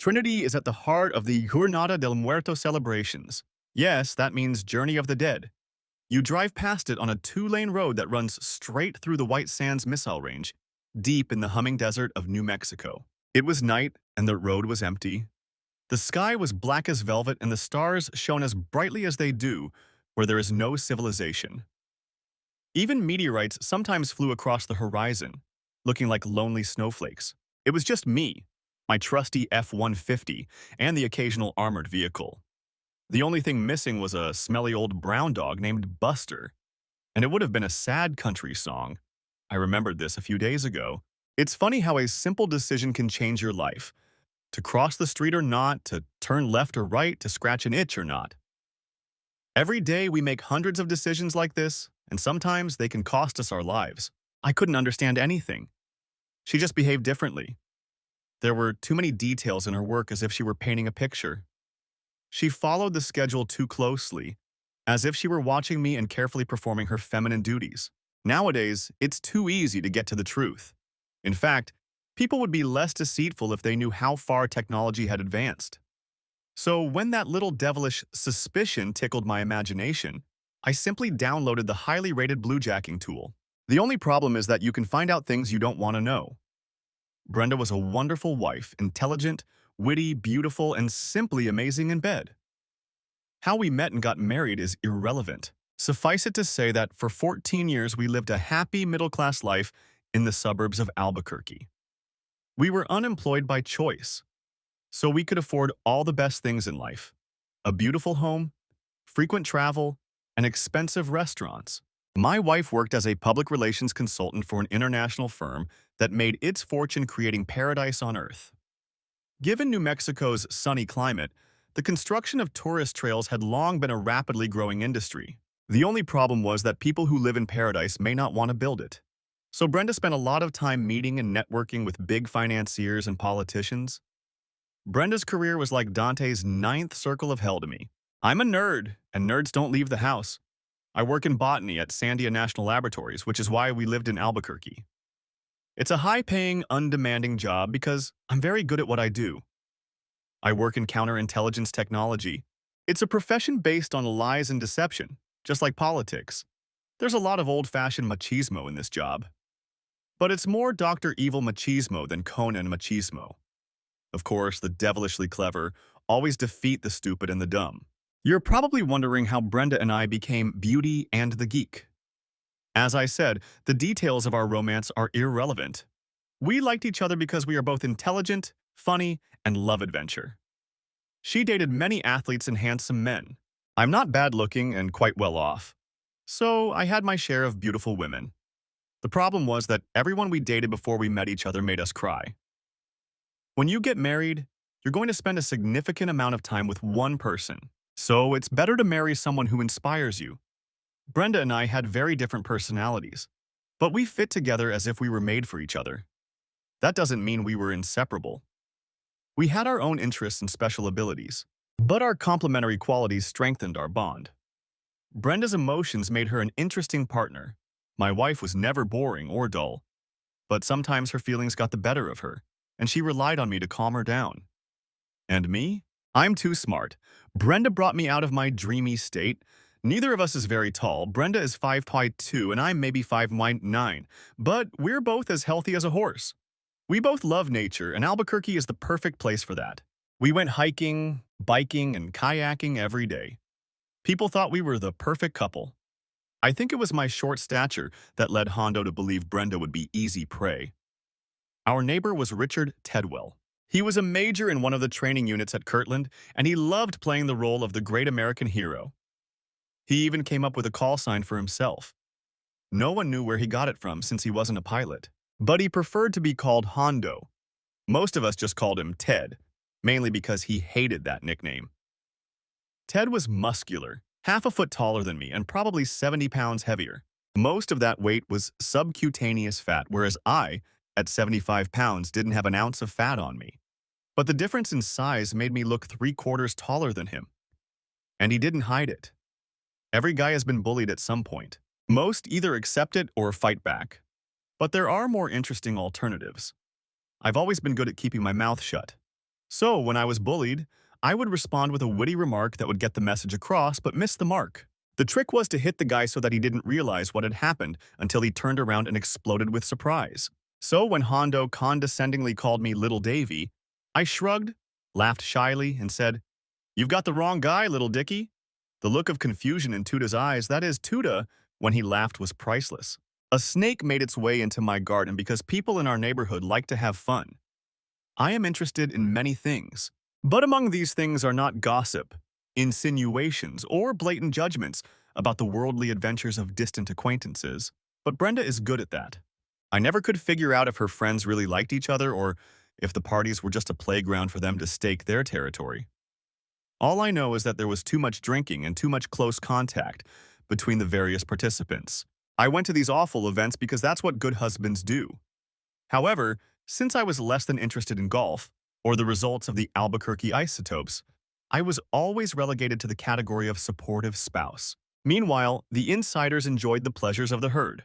Trinity is at the heart of the Jornada del Muerto celebrations. Yes, that means Journey of the Dead. You drive past it on a two-lane road that runs straight through the White Sands Missile Range, deep in the humming desert of New Mexico. It was night, and the road was empty. The sky was black as velvet, and the stars shone as brightly as they do where there is no civilization. Even meteorites sometimes flew across the horizon, looking like lonely snowflakes. It was just me, my trusty F-150, and the occasional armored vehicle. The only thing missing was a smelly old brown dog named Buster, and it would have been a sad country song. I remembered this a few days ago. It's funny how a simple decision can change your life. To cross the street or not, to turn left or right, to scratch an itch or not. Every day we make hundreds of decisions like this, and sometimes they can cost us our lives. I couldn't understand anything. She just behaved differently. There were too many details in her work as if she were painting a picture. She followed the schedule too closely, as if she were watching me and carefully performing her feminine duties. Nowadays, it's too easy to get to the truth. In fact, people would be less deceitful if they knew how far technology had advanced. So when that little devilish suspicion tickled my imagination, I simply downloaded the highly rated bluejacking tool. The only problem is that you can find out things you don't want to know. Brenda was a wonderful wife, intelligent, witty, beautiful, and simply amazing in bed. How we met and got married is irrelevant. Suffice it to say that for 14 years we lived a happy middle-class life in the suburbs of Albuquerque. We were unemployed by choice, so we could afford all the best things in life: a beautiful home, frequent travel, and expensive restaurants. My wife worked as a public relations consultant for an international firm that made its fortune creating paradise on earth. Given New Mexico's sunny climate, the construction of tourist trails had long been a rapidly growing industry. The only problem was that people who live in paradise may not want to build it. So Brenda spent a lot of time meeting and networking with big financiers and politicians. Brenda's career was like Dante's ninth circle of hell to me. I'm a nerd, and nerds don't leave the house. I work in botany at Sandia National Laboratories, which is why we lived in Albuquerque. It's a high-paying, undemanding job because I'm very good at what I do. I work in counterintelligence technology. It's a profession based on lies and deception, just like politics. There's a lot of old-fashioned machismo in this job. But it's more Dr. Evil machismo than Conan machismo. Of course, the devilishly clever always defeat the stupid and the dumb. You're probably wondering how Brenda and I became Beauty and the Geek. As I said, the details of our romance are irrelevant. We liked each other because we are both intelligent, funny, and love adventure. She dated many athletes and handsome men. I'm not bad-looking and quite well off. So I had my share of beautiful women. The problem was that everyone we dated before we met each other made us cry. When you get married, you're going to spend a significant amount of time with one person. So it's better to marry someone who inspires you. Brenda and I had very different personalities, but we fit together as if we were made for each other. That doesn't mean we were inseparable. We had our own interests and special abilities, but our complementary qualities strengthened our bond. Brenda's emotions made her an interesting partner. My wife was never boring or dull, but sometimes her feelings got the better of her, and she relied on me to calm her down. And me? I'm too smart. Brenda brought me out of my dreamy state. Neither of us is very tall. Brenda is 5'2" and I'm maybe 5'9", but we're both as healthy as a horse. We both love nature, and Albuquerque is the perfect place for that. We went hiking, biking, and kayaking every day. People thought we were the perfect couple. I think it was my short stature that led Hondo to believe Brenda would be easy prey. Our neighbor was Richard Tedwell. He was a major in one of the training units at Kirtland, and he loved playing the role of the great American hero. He even came up with a call sign for himself. No one knew where he got it from since he wasn't a pilot, but he preferred to be called Hondo. Most of us just called him Ted, mainly because he hated that nickname. Ted was muscular, half a foot taller than me, and probably 70 pounds heavier. Most of that weight was subcutaneous fat, whereas I, at 75 pounds, didn't have an ounce of fat on me. But the difference in size made me look 3/4 taller than him. And he didn't hide it. Every guy has been bullied at some point. Most either accept it or fight back. But there are more interesting alternatives. I've always been good at keeping my mouth shut. So, when I was bullied, I would respond with a witty remark that would get the message across but miss the mark. The trick was to hit the guy so that he didn't realize what had happened until he turned around and exploded with surprise. So, when Hondo condescendingly called me Little Davy, I shrugged, laughed shyly, and said, "You've got the wrong guy, little Dicky." The look of confusion in Tuda's eyes, that is, Tuda, when he laughed was priceless. A snake made its way into my garden because people in our neighborhood like to have fun. I am interested in many things, but among these things are not gossip, insinuations, or blatant judgments about the worldly adventures of distant acquaintances. But Brenda is good at that. I never could figure out if her friends really liked each other or if the parties were just a playground for them to stake their territory. All I know is that there was too much drinking and too much close contact between the various participants. I went to these awful events because that's what good husbands do. However, since I was less than interested in golf, or the results of the Albuquerque isotopes, I was always relegated to the category of supportive spouse. Meanwhile, the insiders enjoyed the pleasures of the herd.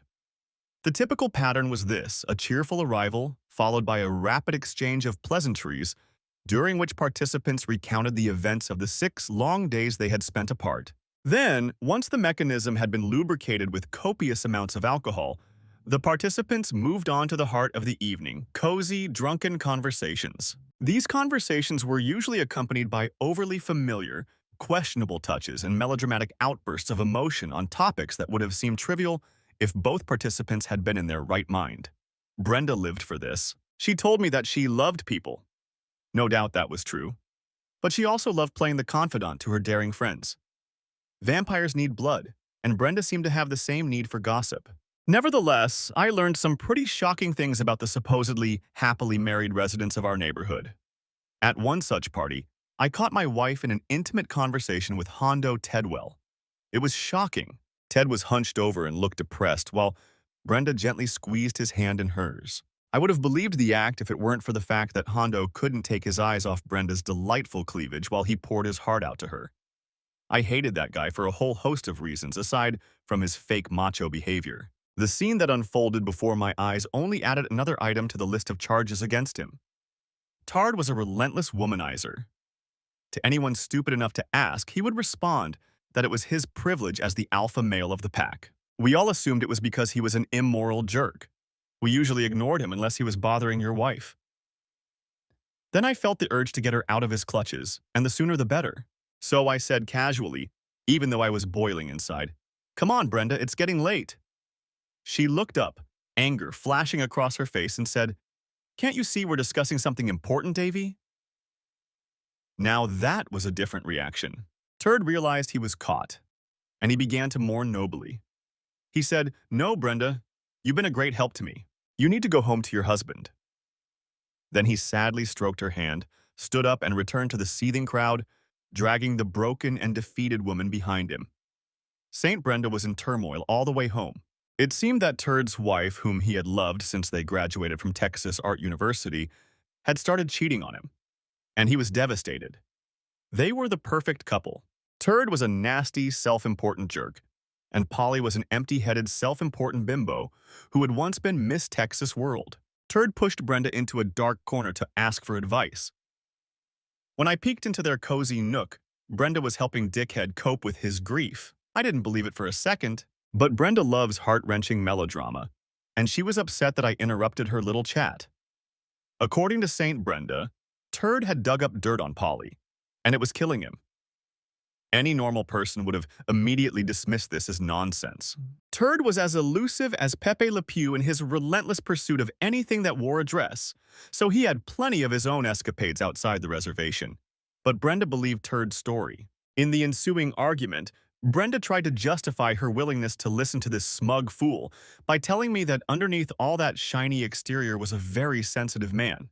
The typical pattern was this: a cheerful arrival, followed by a rapid exchange of pleasantries, during which participants recounted the events of the 6 long days they had spent apart. Then, once the mechanism had been lubricated with copious amounts of alcohol, the participants moved on to the heart of the evening, cozy, drunken conversations. These conversations were usually accompanied by overly familiar, questionable touches and melodramatic outbursts of emotion on topics that would have seemed trivial if both participants had been in their right mind. Brenda lived for this. She told me that she loved people. No doubt that was true. But she also loved playing the confidant to her daring friends. Vampires need blood, and Brenda seemed to have the same need for gossip. Nevertheless, I learned some pretty shocking things about the supposedly happily married residents of our neighborhood. At one such party, I caught my wife in an intimate conversation with Hondo Tedwell. It was shocking. Ted was hunched over and looked depressed, while Brenda gently squeezed his hand in hers. I would have believed the act if it weren't for the fact that Hondo couldn't take his eyes off Brenda's delightful cleavage while he poured his heart out to her. I hated that guy for a whole host of reasons aside from his fake macho behavior. The scene that unfolded before my eyes only added another item to the list of charges against him. Tard was a relentless womanizer. To anyone stupid enough to ask, he would respond that it was his privilege as the alpha male of the pack. We all assumed it was because he was an immoral jerk. We usually ignored him unless he was bothering your wife. Then I felt the urge to get her out of his clutches, and the sooner the better. So I said casually, even though I was boiling inside, "Come on, Brenda, it's getting late." She looked up, anger flashing across her face, and said, "Can't you see we're discussing something important, Davy?" Now that was a different reaction. Turd realized he was caught, and he began to mourn nobly. He said, "No, Brenda, you've been a great help to me. You need to go home to your husband." Then he sadly stroked her hand, stood up, and returned to the seething crowd, dragging the broken and defeated woman behind him. St. Brenda was in turmoil all the way home. It seemed that Turd's wife, whom he had loved since they graduated from Texas Art University, had started cheating on him, and he was devastated. They were the perfect couple. Turd was a nasty, self-important jerk, and Polly was an empty-headed, self-important bimbo who had once been Miss Texas World. Turd pushed Brenda into a dark corner to ask for advice. When I peeked into their cozy nook, Brenda was helping Dickhead cope with his grief. I didn't believe it for a second, but Brenda loves heart-wrenching melodrama, and she was upset that I interrupted her little chat. According to Saint Brenda, Turd had dug up dirt on Polly, and it was killing him. Any normal person would have immediately dismissed this as nonsense. Turd was as elusive as Pepe Le Pew in his relentless pursuit of anything that wore a dress, so he had plenty of his own escapades outside the reservation. But Brenda believed Turd's story. In the ensuing argument, Brenda tried to justify her willingness to listen to this smug fool by telling me that underneath all that shiny exterior was a very sensitive man.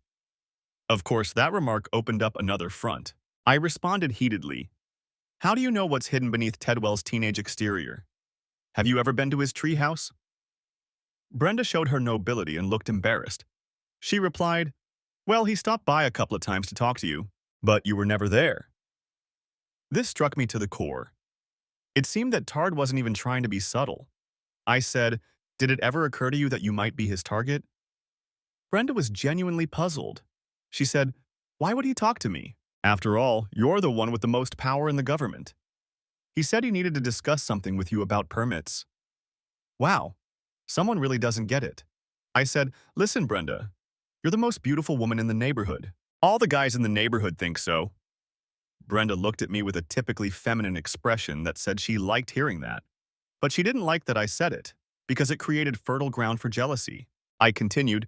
Of course, that remark opened up another front. I responded heatedly, "How do you know what's hidden beneath Tedwell's teenage exterior? Have you ever been to his treehouse?" Brenda showed her nobility and looked embarrassed. She replied, "Well, he stopped by a couple of times to talk to you, but you were never there." This struck me to the core. It seemed that Tard wasn't even trying to be subtle. I said, "Did it ever occur to you that you might be his target?" Brenda was genuinely puzzled. She said, Why would he talk to me? After all, you're the one with the most power in the government. He said he needed to discuss something with you about permits. Wow, someone really doesn't get it. I said, listen, Brenda, you're the most beautiful woman in the neighborhood. All the guys in the neighborhood think so. Brenda looked at me with a typically feminine expression that said she liked hearing that. But she didn't like that I said it, because it created fertile ground for jealousy. I continued,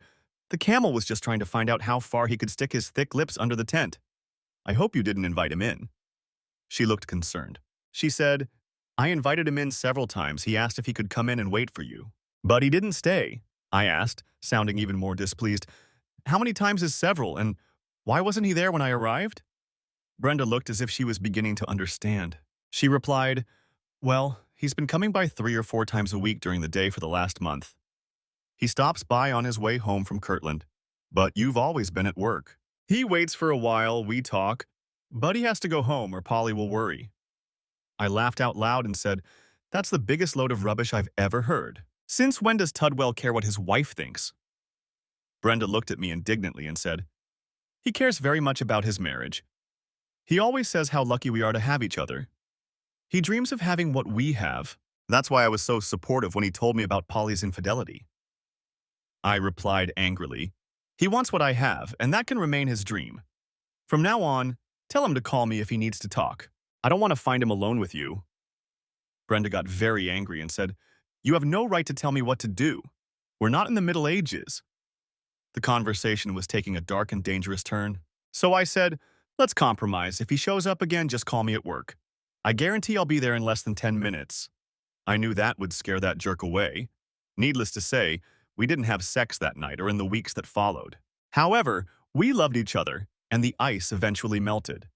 the camel was just trying to find out how far he could stick his thick lips under the tent. I hope you didn't invite him in. She looked concerned. She said, I invited him in several times. He asked if he could come in and wait for you. But he didn't stay. I asked, sounding even more displeased. How many times is several, and why wasn't he there when I arrived? Brenda looked as if she was beginning to understand. She replied, well, he's been coming by 3 or 4 times a week during the day for the last month. He stops by on his way home from Kirtland, but you've always been at work. He waits for a while, we talk, but he has to go home or Polly will worry. I laughed out loud and said, that's the biggest load of rubbish I've ever heard. Since when does Tudwell care what his wife thinks? Brenda looked at me indignantly and said, he cares very much about his marriage. He always says how lucky we are to have each other. He dreams of having what we have. That's why I was so supportive when he told me about Polly's infidelity. I replied angrily, he wants what I have, and that can remain his dream. From now on, tell him to call me if he needs to talk. I don't want to find him alone with you. Brenda got very angry and said, you have no right to tell me what to do. We're not in the Middle Ages. The conversation was taking a dark and dangerous turn. So I said, let's compromise. If he shows up again, just call me at work. I guarantee I'll be there in less than 10 minutes. I knew that would scare that jerk away. Needless to say, we didn't have sex that night or in the weeks that followed. However, we loved each other, and the ice eventually melted.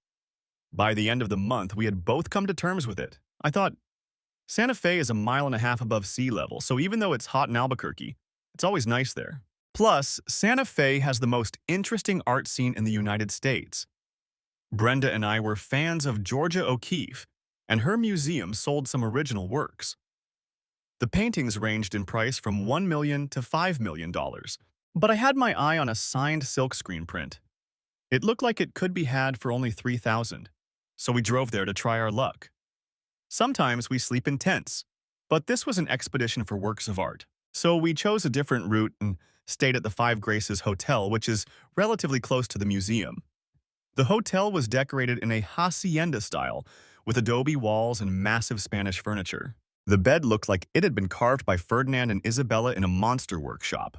By the end of the month, we had both come to terms with it. I thought, Santa Fe is 1.5 miles above sea level, so even though it's hot in Albuquerque, it's always nice there. Plus, Santa Fe has the most interesting art scene in the United States. Brenda and I were fans of Georgia O'Keeffe, and her museum sold some original works. The paintings ranged in price from $1 million to $5 million, but I had my eye on a signed silkscreen print. It looked like it could be had for only $3,000, so we drove there to try our luck. Sometimes we sleep in tents, but this was an expedition for works of art, so we chose a different route and stayed at the Five Graces Hotel, which is relatively close to the museum. The hotel was decorated in a hacienda style, with adobe walls and massive Spanish furniture. The bed looked like it had been carved by Ferdinand and Isabella in a monster workshop.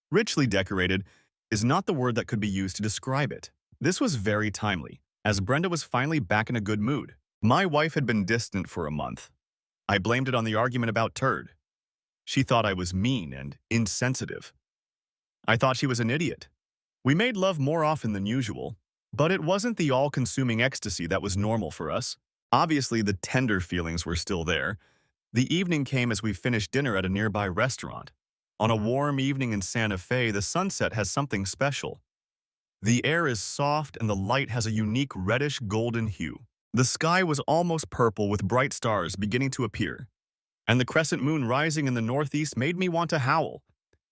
Richly decorated is not the word that could be used to describe it. This was very timely, as Brenda was finally back in a good mood. My wife had been distant for a month. I blamed it on the argument about Turd. She thought I was mean and insensitive. I thought she was an idiot. We made love more often than usual, but it wasn't the all-consuming ecstasy that was normal for us. Obviously, the tender feelings were still there. The evening came as we finished dinner at a nearby restaurant. On a warm evening in Santa Fe, the sunset has something special. The air is soft and the light has a unique reddish-golden hue. The sky was almost purple with bright stars beginning to appear, and the crescent moon rising in the northeast made me want to howl.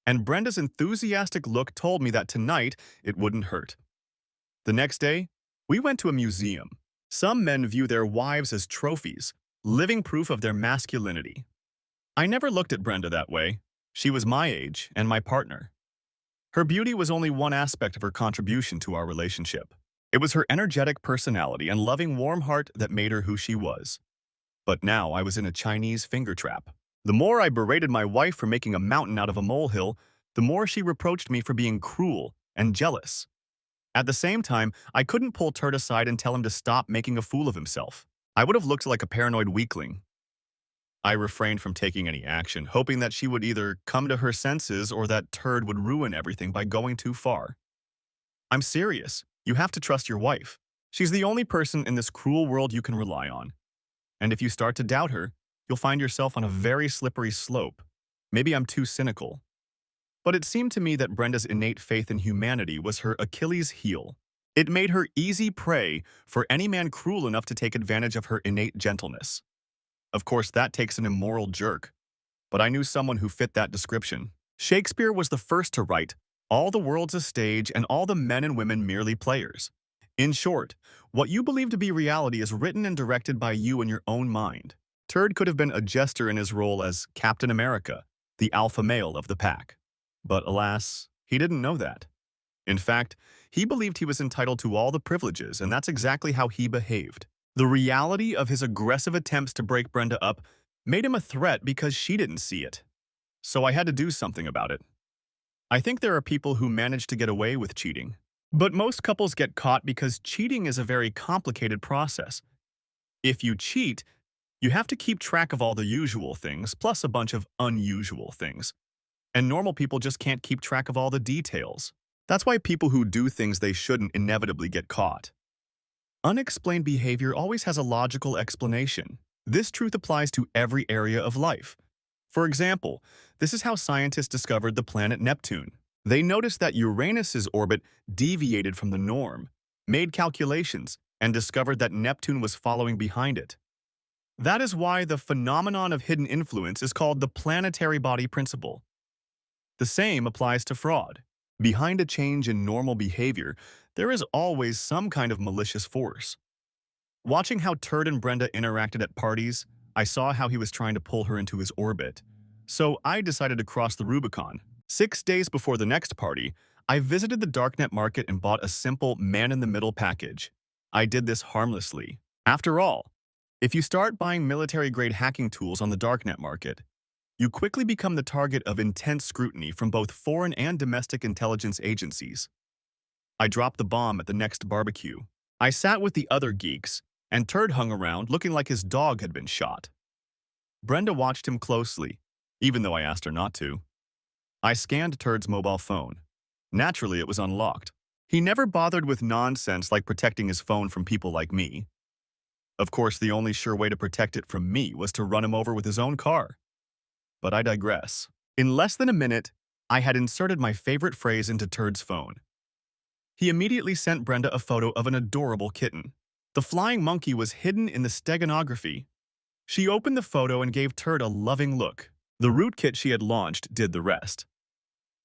And Brenda's enthusiastic look told me that tonight it wouldn't hurt. The next day, we went to a museum. Some men view their wives as trophies, living proof of their masculinity. I never looked at Brenda that way. She was my age and my partner. Her beauty was only one aspect of her contribution to our relationship. It was her energetic personality and loving warm heart that made her who she was. But now I was in a Chinese finger trap. The more I berated my wife for making a mountain out of a molehill, the more she reproached me for being cruel and jealous. At the same time, I couldn't pull Turd aside and tell him to stop making a fool of himself. I would have looked like a paranoid weakling. I refrained from taking any action, hoping that she would either come to her senses or that Turd would ruin everything by going too far. I'm serious. You have to trust your wife. She's the only person in this cruel world you can rely on. And if you start to doubt her, you'll find yourself on a very slippery slope. Maybe I'm too cynical. But it seemed to me that Brenda's innate faith in humanity was her Achilles heel. It made her easy prey for any man cruel enough to take advantage of her innate gentleness. Of course, that takes an immoral jerk. But I knew someone who fit that description. Shakespeare was the first to write, All the world's a stage and all the men and women merely players. In short, what you believe to be reality is written and directed by you in your own mind. Turd could have been a jester in his role as Captain America, the alpha male of the pack. But alas, he didn't know that. In fact, he believed he was entitled to all the privileges, and that's exactly how he behaved. The reality of his aggressive attempts to break Brenda up made him a threat because she didn't see it. So I had to do something about it. I think there are people who manage to get away with cheating. But most couples get caught because cheating is a very complicated process. If you cheat, you have to keep track of all the usual things, plus a bunch of unusual things. And normal people just can't keep track of all the details. That's why people who do things they shouldn't inevitably get caught. Unexplained behavior always has a logical explanation. This truth applies to every area of life. For example, this is how scientists discovered the planet Neptune. They noticed that Uranus's orbit deviated from the norm, made calculations, and discovered that Neptune was following behind it. That is why the phenomenon of hidden influence is called the planetary body principle. The same applies to fraud. Behind a change in normal behavior, there is always some kind of malicious force. Watching how Turd and Brenda interacted at parties, I saw how he was trying to pull her into his orbit. So I decided to cross the Rubicon. 6 days before the next party, I visited the darknet market and bought a simple man-in-the-middle package. I did this harmlessly. After all, if you start buying military-grade hacking tools on the darknet market, you quickly become the target of intense scrutiny from both foreign and domestic intelligence agencies. I dropped the bomb at the next barbecue. I sat with the other geeks, and Turd hung around looking like his dog had been shot. Brenda watched him closely, even though I asked her not to. I scanned Turd's mobile phone. Naturally, it was unlocked. He never bothered with nonsense like protecting his phone from people like me. Of course, the only sure way to protect it from me was to run him over with his own car. But I digress. In less than a minute, I had inserted my favorite phrase into Turd's phone. He immediately sent Brenda a photo of an adorable kitten. The flying monkey was hidden in the steganography. She opened the photo and gave Turd a loving look. The rootkit she had launched did the rest.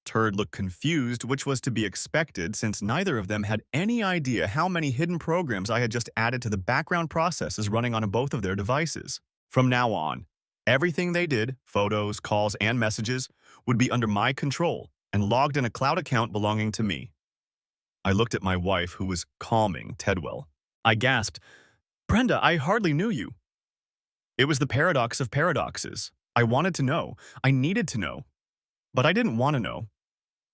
Turd looked confused, which was to be expected since neither of them had any idea how many hidden programs I had just added to the background processes running on both of their devices. From now on, everything they did, photos, calls, and messages, would be under my control and logged in a cloud account belonging to me. I looked at my wife, who was calming Tedwell. I gasped, "Brenda, I hardly knew you." It was the paradox of paradoxes. I wanted to know. I needed to know. But I didn't want to know.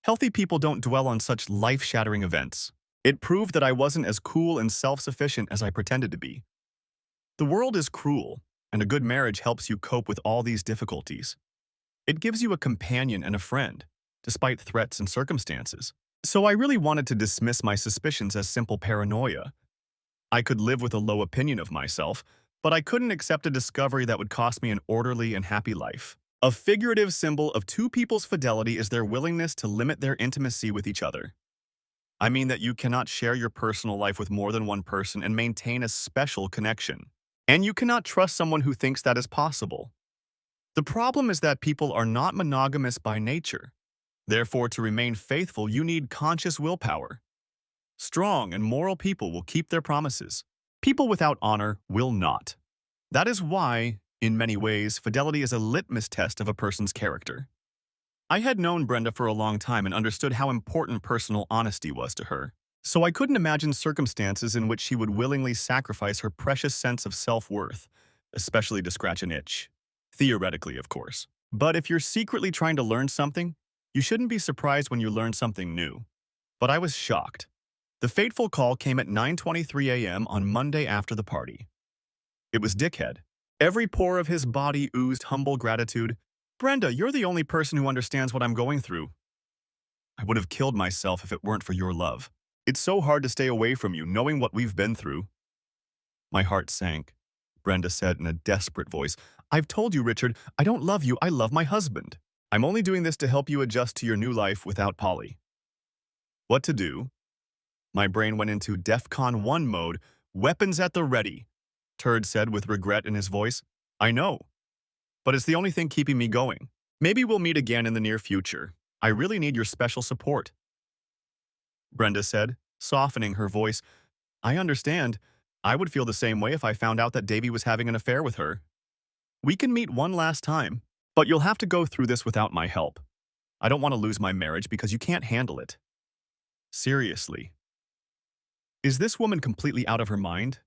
Healthy people don't dwell on such life-shattering events. It proved that I wasn't as cool and self-sufficient as I pretended to be. The world is cruel, and a good marriage helps you cope with all these difficulties. It gives you a companion and a friend, despite threats and circumstances. So I really wanted to dismiss my suspicions as simple paranoia. I could live with a low opinion of myself, but I couldn't accept a discovery that would cost me an orderly and happy life. A figurative symbol of two people's fidelity is their willingness to limit their intimacy with each other. I mean that you cannot share your personal life with more than one person and maintain a special connection. And you cannot trust someone who thinks that is possible. The problem is that people are not monogamous by nature. Therefore, to remain faithful, you need conscious willpower. Strong and moral people will keep their promises. People without honor will not. That is why, in many ways, fidelity is a litmus test of a person's character. I had known Brenda for a long time and understood how important personal honesty was to her. So I couldn't imagine circumstances in which she would willingly sacrifice her precious sense of self-worth, especially to scratch an itch. Theoretically, of course. But if you're secretly trying to learn something, you shouldn't be surprised when you learn something new. But I was shocked. The fateful call came at 9:23 a.m. on Monday after the party. It was Dickhead. Every pore of his body oozed humble gratitude. "Brenda, you're the only person who understands what I'm going through. I would have killed myself if it weren't for your love. It's so hard to stay away from you, knowing what we've been through." My heart sank. Brenda said in a desperate voice, "I've told you, Richard, I don't love you, I love my husband. I'm only doing this to help you adjust to your new life without Polly." What to do? My brain went into DEFCON 1 mode, weapons at the ready. Turd said with regret in his voice. "I know, but it's the only thing keeping me going. Maybe we'll meet again in the near future. I really need your special support." Brenda said, softening her voice. I understand. I would feel the same way if I found out that Davy was having an affair with her. We can meet one last time, but you'll have to go through this without my help. I don't want to lose my marriage because you can't handle it. Seriously. Is this woman completely out of her mind?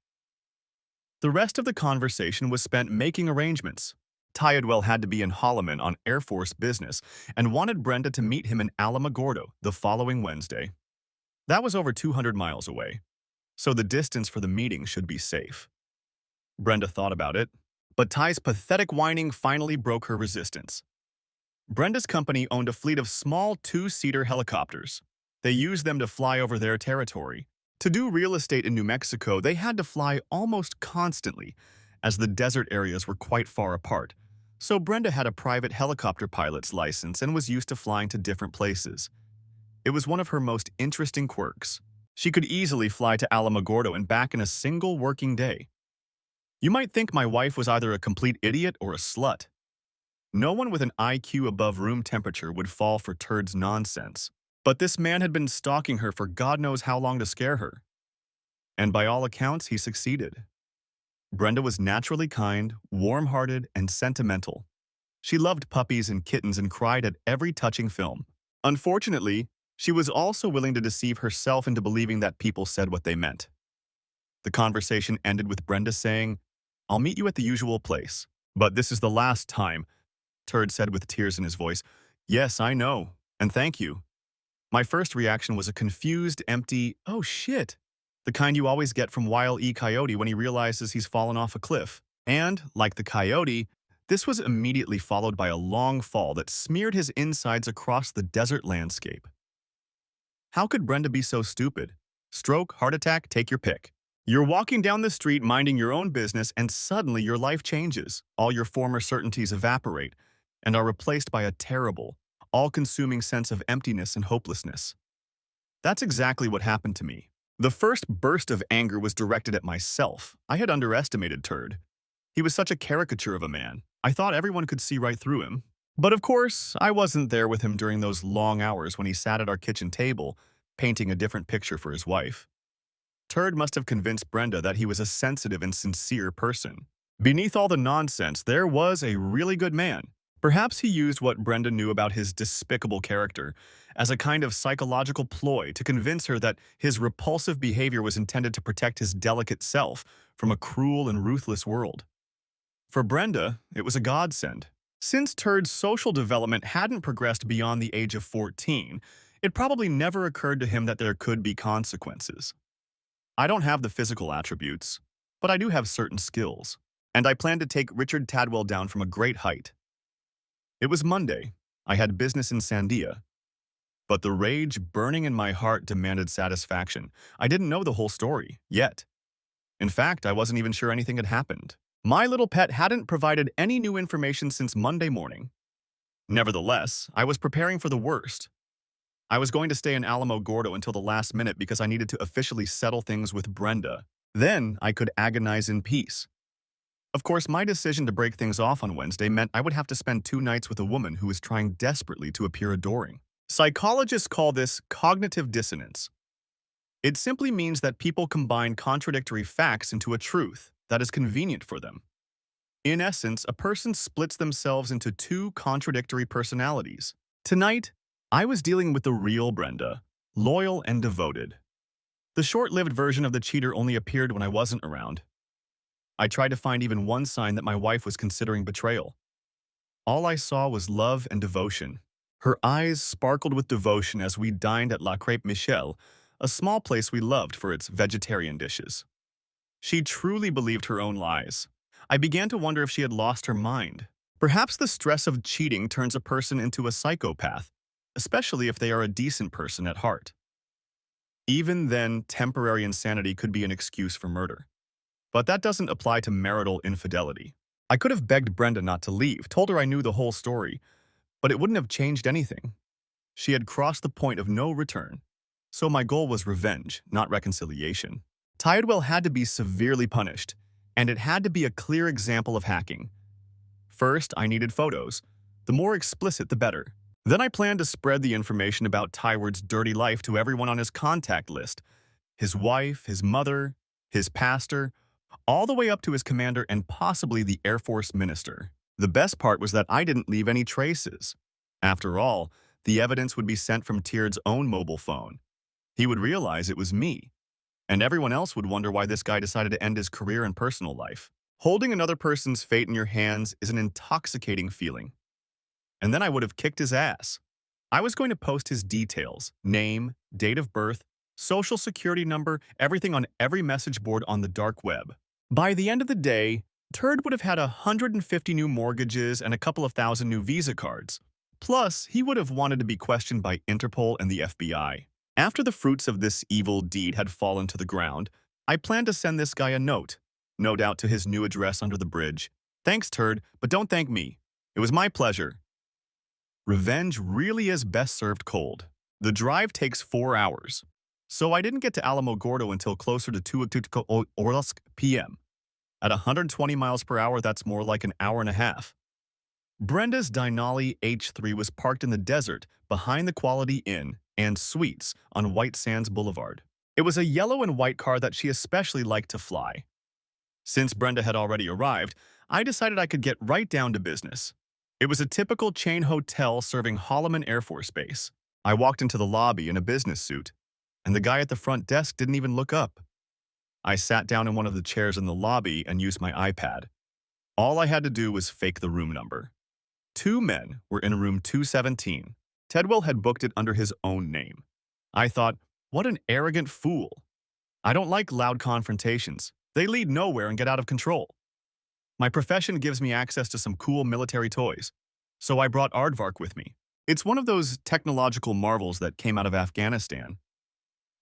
The rest of the conversation was spent making arrangements. Tidwell had to be in Holloman on Air Force business and wanted Brenda to meet him in Alamogordo the following Wednesday. That was over 200 miles away, so the distance for the meeting should be safe. Brenda thought about it, but Ty's pathetic whining finally broke her resistance. Brenda's company owned a fleet of small two-seater helicopters. They used them to fly over their territory. To do real estate in New Mexico, they had to fly almost constantly, as the desert areas were quite far apart. So Brenda had a private helicopter pilot's license and was used to flying to different places. It was one of her most interesting quirks. She could easily fly to Alamogordo and back in a single working day. You might think my wife was either a complete idiot or a slut. No one with an IQ above room temperature would fall for Turd's nonsense. But this man had been stalking her for God knows how long to scare her. And by all accounts, he succeeded. Brenda was naturally kind, warm-hearted, and sentimental. She loved puppies and kittens and cried at every touching film. Unfortunately, she was also willing to deceive herself into believing that people said what they meant. The conversation ended with Brenda saying, I'll meet you at the usual place. But this is the last time, Turd said with tears in his voice. Yes, I know, and thank you. My first reaction was a confused, empty, oh shit, the kind you always get from Wile E. Coyote when he realizes he's fallen off a cliff. And, like the coyote, this was immediately followed by a long fall that smeared his insides across the desert landscape. How could Brenda be so stupid? Stroke, heart attack, take your pick. You're walking down the street minding your own business and suddenly your life changes. All your former certainties evaporate and are replaced by a terrible, all-consuming sense of emptiness and hopelessness. That's exactly what happened to me. The first burst of anger was directed at myself. I had underestimated Turd. He was such a caricature of a man. I thought everyone could see right through him. But of course, I wasn't there with him during those long hours when he sat at our kitchen table, painting a different picture for his wife. Turd must have convinced Brenda that he was a sensitive and sincere person. Beneath all the nonsense, there was a really good man. Perhaps he used what Brenda knew about his despicable character as a kind of psychological ploy to convince her that his repulsive behavior was intended to protect his delicate self from a cruel and ruthless world. For Brenda, it was a godsend. Since Turd's social development hadn't progressed beyond the age of 14, it probably never occurred to him that there could be consequences. I don't have the physical attributes, but I do have certain skills, and I plan to take Richard Tadwell down from a great height. It was Monday. I had business in Sandia. But the rage burning in my heart demanded satisfaction. I didn't know the whole story, yet. In fact, I wasn't even sure anything had happened. My little pet hadn't provided any new information since Monday morning. Nevertheless, I was preparing for the worst. I was going to stay in Alamogordo until the last minute because I needed to officially settle things with Brenda. Then I could agonize in peace. Of course, my decision to break things off on Wednesday meant I would have to spend 2 nights with a woman who was trying desperately to appear adoring. Psychologists call this cognitive dissonance. It simply means that people combine contradictory facts into a truth that is convenient for them. In essence, a person splits themselves into 2 contradictory personalities. Tonight, I was dealing with the real Brenda, loyal and devoted. The short-lived version of the cheater only appeared when I wasn't around. I tried to find even one sign that my wife was considering betrayal. All I saw was love and devotion. Her eyes sparkled with devotion as we dined at La Crêpe Michel, a small place we loved for its vegetarian dishes. She truly believed her own lies. I began to wonder if she had lost her mind. Perhaps the stress of cheating turns a person into a psychopath, especially if they are a decent person at heart. Even then, temporary insanity could be an excuse for murder. But that doesn't apply to marital infidelity. I could have begged Brenda not to leave, told her I knew the whole story, but it wouldn't have changed anything. She had crossed the point of no return. So my goal was revenge, not reconciliation. Tidwell had to be severely punished, and it had to be a clear example of hacking. First, I needed photos. The more explicit, the better. Then I planned to spread the information about Tyward's dirty life to everyone on his contact list. His wife, his mother, his pastor, all the way up to his commander and possibly the Air Force minister. The best part was that I didn't leave any traces. After all, the evidence would be sent from Tyr's own mobile phone. He would realize it was me, and everyone else would wonder why this guy decided to end his career and personal life. Holding another person's fate in your hands is an intoxicating feeling. And then I would have kicked his ass. I was going to post his details, name, date of birth, social security number, everything on every message board on the dark web. By the end of the day, Turd would have had 150 new mortgages and a couple of thousand new Visa cards. Plus, he would have wanted to be questioned by Interpol and the FBI. After the fruits of this evil deed had fallen to the ground, I planned to send this guy a note, no doubt to his new address under the bridge. Thanks, Turd, but don't thank me. It was my pleasure. Revenge really is best served cold. The drive takes 4 hours, so I didn't get to Alamogordo until closer to 2 p.m. At 120 miles per hour, that's more like an hour and a half. Brenda's Denali H3 was parked in the desert behind the Quality Inn and Suites on White Sands Boulevard. It was a yellow and white car that she especially liked to fly. Since Brenda had already arrived, I decided I could get right down to business. It was a typical chain hotel serving Holloman Air Force Base. I walked into the lobby in a business suit, and the guy at the front desk didn't even look up. I sat down in one of the chairs in the lobby and used my iPad. All I had to do was fake the room number. 2 men were in room 217. Tedwell had booked it under his own name. I thought, what an arrogant fool. I don't like loud confrontations. They lead nowhere and get out of control. My profession gives me access to some cool military toys, so I brought Aardvark with me. It's one of those technological marvels that came out of Afghanistan.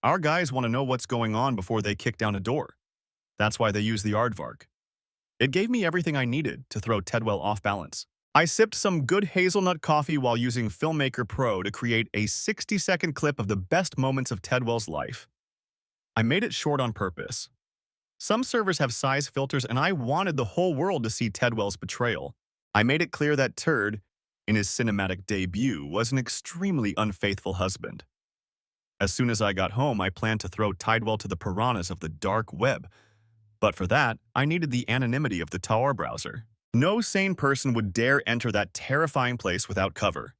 Our guys want to know what's going on before they kick down a door. That's why they use the Aardvark. It gave me everything I needed to throw Tedwell off balance. I sipped some good hazelnut coffee while using Filmmaker Pro to create a 60-second clip of the best moments of Tedwell's life. I made it short on purpose. Some servers have size filters, and I wanted the whole world to see Tedwell's betrayal. I made it clear that Turd, in his cinematic debut, was an extremely unfaithful husband. As soon as I got home, I planned to throw Tidewell to the piranhas of the dark web. But for that, I needed the anonymity of the Tor browser. No sane person would dare enter that terrifying place without cover.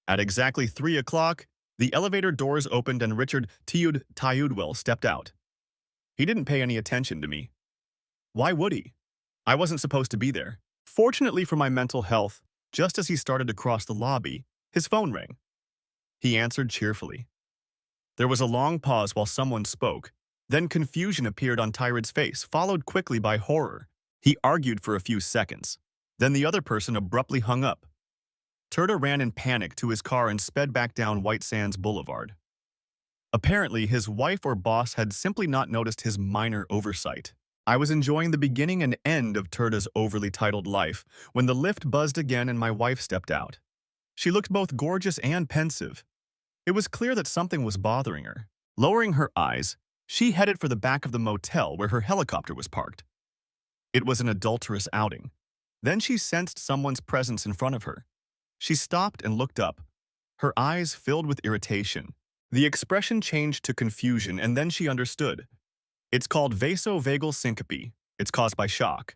At exactly 3 o'clock, the elevator doors opened and Richard Tayudwell stepped out. He didn't pay any attention to me. Why would he? I wasn't supposed to be there. Fortunately for my mental health, just as he started to cross the lobby, his phone rang. He answered cheerfully. There was a long pause while someone spoke. Then confusion appeared on Tyrod's face, followed quickly by horror. He argued for a few seconds. Then the other person abruptly hung up. Turda ran in panic to his car and sped back down White Sands Boulevard. Apparently, his wife or boss had simply not noticed his minor oversight. I was enjoying the beginning and end of Turda's overly titled life when the lift buzzed again and my wife stepped out. She looked both gorgeous and pensive. It was clear that something was bothering her. Lowering her eyes, she headed for the back of the motel where her helicopter was parked. It was an adulterous outing. Then she sensed someone's presence in front of her. She stopped and looked up, her eyes filled with irritation. The expression changed to confusion, and then she understood. It's called vasovagal syncope. It's caused by shock.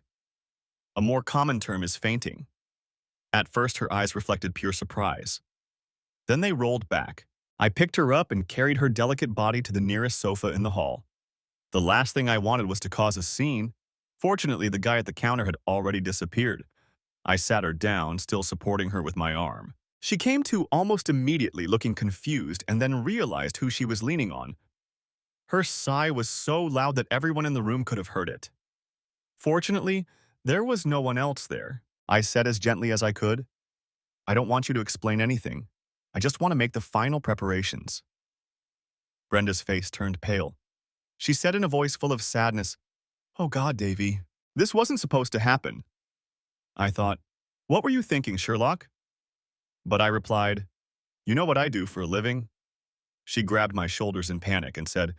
A more common term is fainting. At first, her eyes reflected pure surprise. Then they rolled back. I picked her up and carried her delicate body to the nearest sofa in the hall. The last thing I wanted was to cause a scene. Fortunately, the guy at the counter had already disappeared. I sat her down, still supporting her with my arm. She came to almost immediately, looking confused, and then realized who she was leaning on. Her sigh was so loud that everyone in the room could have heard it. Fortunately, there was no one else there. I said as gently as I could, I don't want you to explain anything. I just want to make the final preparations. Brenda's face turned pale. She said in a voice full of sadness, Oh God, Davy, this wasn't supposed to happen. I thought, what were you thinking, Sherlock? But I replied, you know what I do for a living? She grabbed my shoulders in panic and said,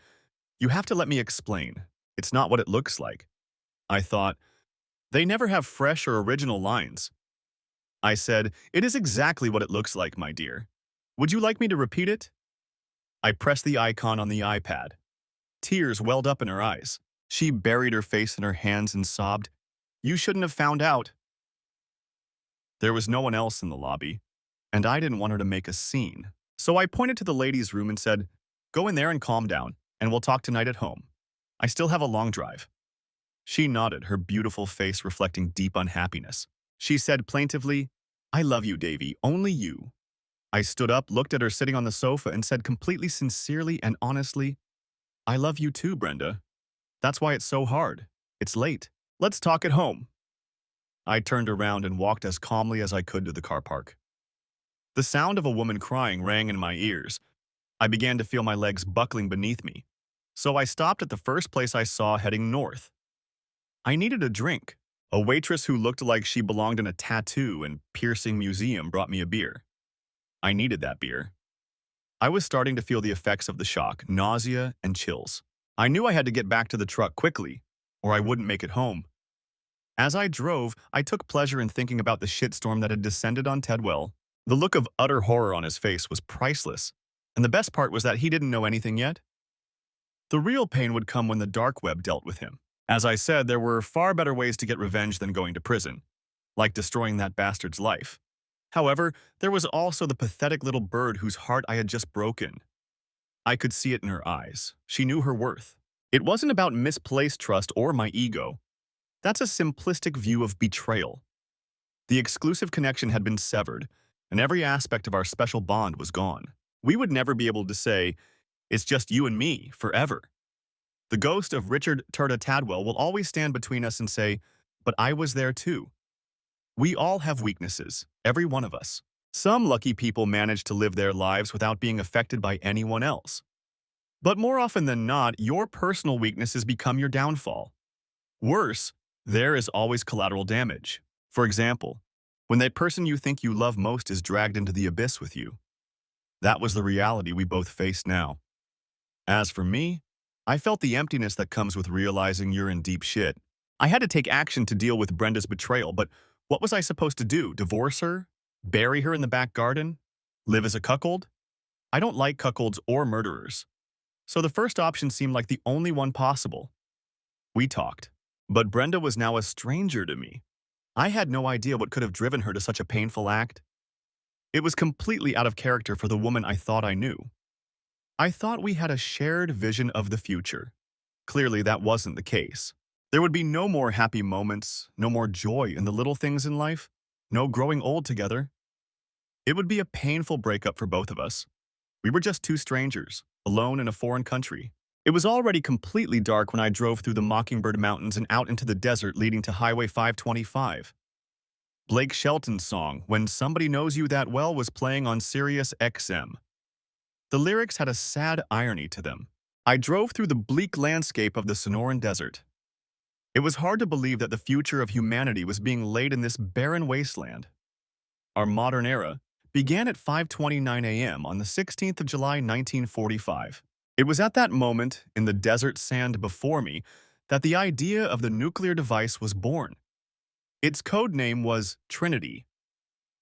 you have to let me explain. It's not what it looks like. I thought, they never have fresh or original lines. I said, "It is exactly what it looks like, my dear. Would you like me to repeat it?" I pressed the icon on the iPad. Tears welled up in her eyes. She buried her face in her hands and sobbed, "You shouldn't have found out." There was no one else in the lobby, and I didn't want her to make a scene. So I pointed to the ladies' room and said, "Go in there and calm down, and we'll talk tonight at home. I still have a long drive." She nodded, her beautiful face reflecting deep unhappiness. She said plaintively, "I love you, Davy, only you." I stood up, looked at her sitting on the sofa, and said completely sincerely and honestly, "I love you too, Brenda. That's why it's so hard. It's late. Let's talk at home." I turned around and walked as calmly as I could to the car park. The sound of a woman crying rang in my ears. I began to feel my legs buckling beneath me. So I stopped at the first place I saw heading north. I needed a drink. A waitress who looked like she belonged in a tattoo and piercing museum brought me a beer. I needed that beer. I was starting to feel the effects of the shock, nausea and chills. I knew I had to get back to the truck quickly, or I wouldn't make it home. As I drove, I took pleasure in thinking about the shitstorm that had descended on Tedwell. The look of utter horror on his face was priceless, and the best part was that he didn't know anything yet. The real pain would come when the dark web dealt with him. As I said, there were far better ways to get revenge than going to prison, like destroying that bastard's life. However, there was also the pathetic little bird whose heart I had just broken. I could see it in her eyes. She knew her worth. It wasn't about misplaced trust or my ego. That's a simplistic view of betrayal. The exclusive connection had been severed, and every aspect of our special bond was gone. We would never be able to say, "It's just you and me," forever. The ghost of Richard Turta Tadwell will always stand between us and say, "But I was there too." We all have weaknesses, every one of us. Some lucky people manage to live their lives without being affected by anyone else. But more often than not, your personal weaknesses become your downfall. Worse, there is always collateral damage. For example, when that person you think you love most is dragged into the abyss with you. That was the reality we both faced now. As for me, I felt the emptiness that comes with realizing you're in deep shit. I had to take action to deal with Brenda's betrayal, but what was I supposed to do? Divorce her? Bury her in the back garden? Live as a cuckold? I don't like cuckolds or murderers. So the first option seemed like the only one possible. We talked, but Brenda was now a stranger to me. I had no idea what could have driven her to such a painful act. It was completely out of character for the woman I thought I knew. I thought we had a shared vision of the future. Clearly, that wasn't the case. There would be no more happy moments, no more joy in the little things in life, no growing old together. It would be a painful breakup for both of us. We were just two strangers, alone in a foreign country. It was already completely dark when I drove through the Mockingbird Mountains and out into the desert leading to Highway 525. Blake Shelton's song, "When Somebody Knows You That Well," was playing on Sirius XM. The lyrics had a sad irony to them. I drove through the bleak landscape of the Sonoran Desert. It was hard to believe that the future of humanity was being laid in this barren wasteland. Our modern era began at 5:29 a.m. on the 16th of July, 1945. It was at that moment, in the desert sand before me, that the idea of the nuclear device was born. Its code name was Trinity.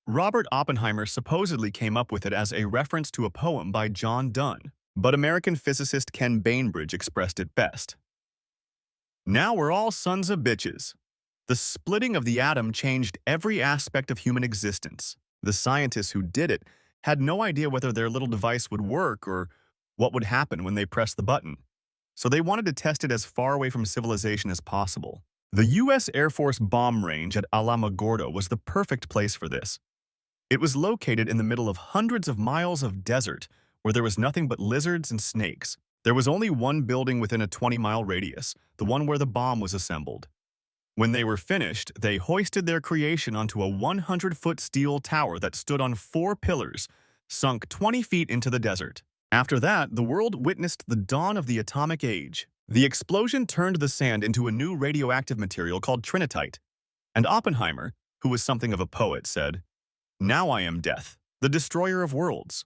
Robert Oppenheimer supposedly came up with it as a reference to a poem by John Donne, but American physicist Ken Bainbridge expressed it best. "Now we're all sons of bitches." The splitting of the atom changed every aspect of human existence. The scientists who did it had no idea whether their little device would work or what would happen when they pressed the button. So they wanted to test it as far away from civilization as possible. The U.S. Air Force bomb range at Alamogordo was the perfect place for this. It was located in the middle of hundreds of miles of desert where there was nothing but lizards and snakes. There was only one building within a 20-mile radius, the one where the bomb was assembled. When they were finished, they hoisted their creation onto a 100-foot steel tower that stood on 4 pillars, sunk 20 feet into the desert. After that, the world witnessed the dawn of the atomic age. The explosion turned the sand into a new radioactive material called trinitite, and Oppenheimer, who was something of a poet, said, "Now I am death, the destroyer of worlds."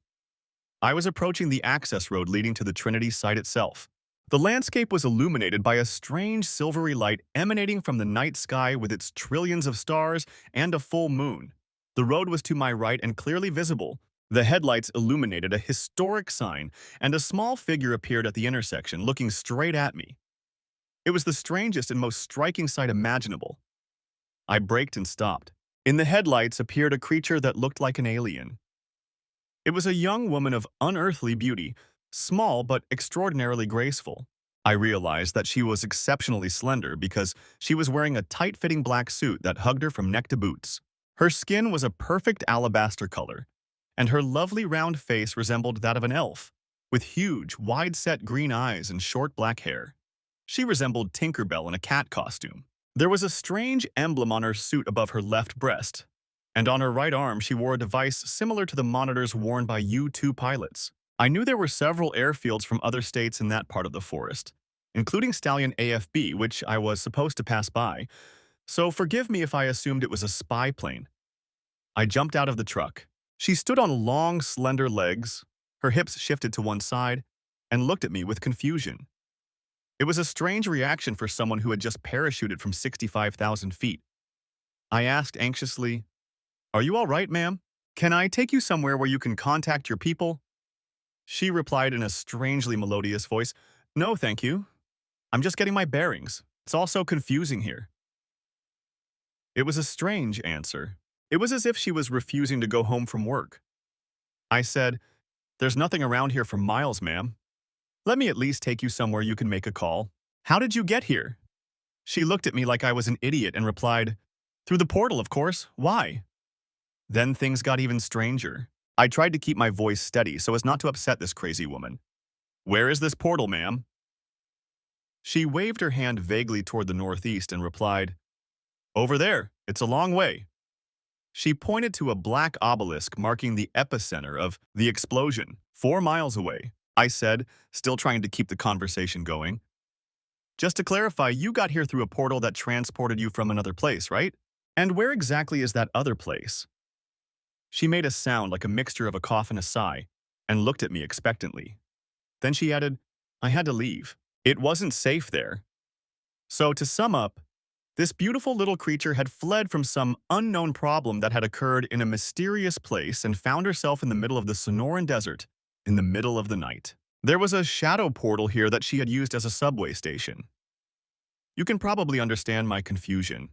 I was approaching the access road leading to the Trinity site itself. The landscape was illuminated by a strange silvery light emanating from the night sky with its trillions of stars and a full moon. The road was to my right and clearly visible. The headlights illuminated a historic sign, and a small figure appeared at the intersection, looking straight at me. It was the strangest and most striking sight imaginable. I braked and stopped. In the headlights appeared a creature that looked like an alien. It was a young woman of unearthly beauty, small but extraordinarily graceful. I realized that she was exceptionally slender because she was wearing a tight-fitting black suit that hugged her from neck to boots. Her skin was a perfect alabaster color, and her lovely round face resembled that of an elf, with huge, wide-set green eyes and short black hair. She resembled Tinker Bell in a cat costume. There was a strange emblem on her suit above her left breast, and on her right arm she wore a device similar to the monitors worn by U-2 pilots. I knew there were several airfields from other states in that part of the forest, including Stallion AFB, which I was supposed to pass by, so forgive me if I assumed it was a spy plane. I jumped out of the truck. She stood on long, slender legs, her hips shifted to one side, and looked at me with confusion. It was a strange reaction for someone who had just parachuted from 65,000 feet. I asked anxiously, "Are you all right, ma'am? Can I take you somewhere where you can contact your people?" She replied in a strangely melodious voice, "No, thank you. I'm just getting my bearings. It's all so confusing here." It was a strange answer. It was as if she was refusing to go home from work. I said, "There's nothing around here for miles, ma'am. Let me at least take you somewhere you can make a call." "How did you get here?" She looked at me like I was an idiot and replied, "Through the portal, of course. Why?" Then things got even stranger. I tried to keep my voice steady so as not to upset this crazy woman. "Where is this portal, ma'am?" She waved her hand vaguely toward the northeast and replied, "Over there. It's a long way." She pointed to a black obelisk marking the epicenter of the explosion, 4 miles away. I said, still trying to keep the conversation going. "Just to clarify, you got here through a portal that transported you from another place, right? And where exactly is that other place?" She made a sound like a mixture of a cough and a sigh, and looked at me expectantly. Then she added, "I had to leave. It wasn't safe there." So to sum up, this beautiful little creature had fled from some unknown problem that had occurred in a mysterious place and found herself in the middle of the Sonoran Desert, in the middle of the night. There was a shadow portal here that she had used as a subway station. You can probably understand my confusion.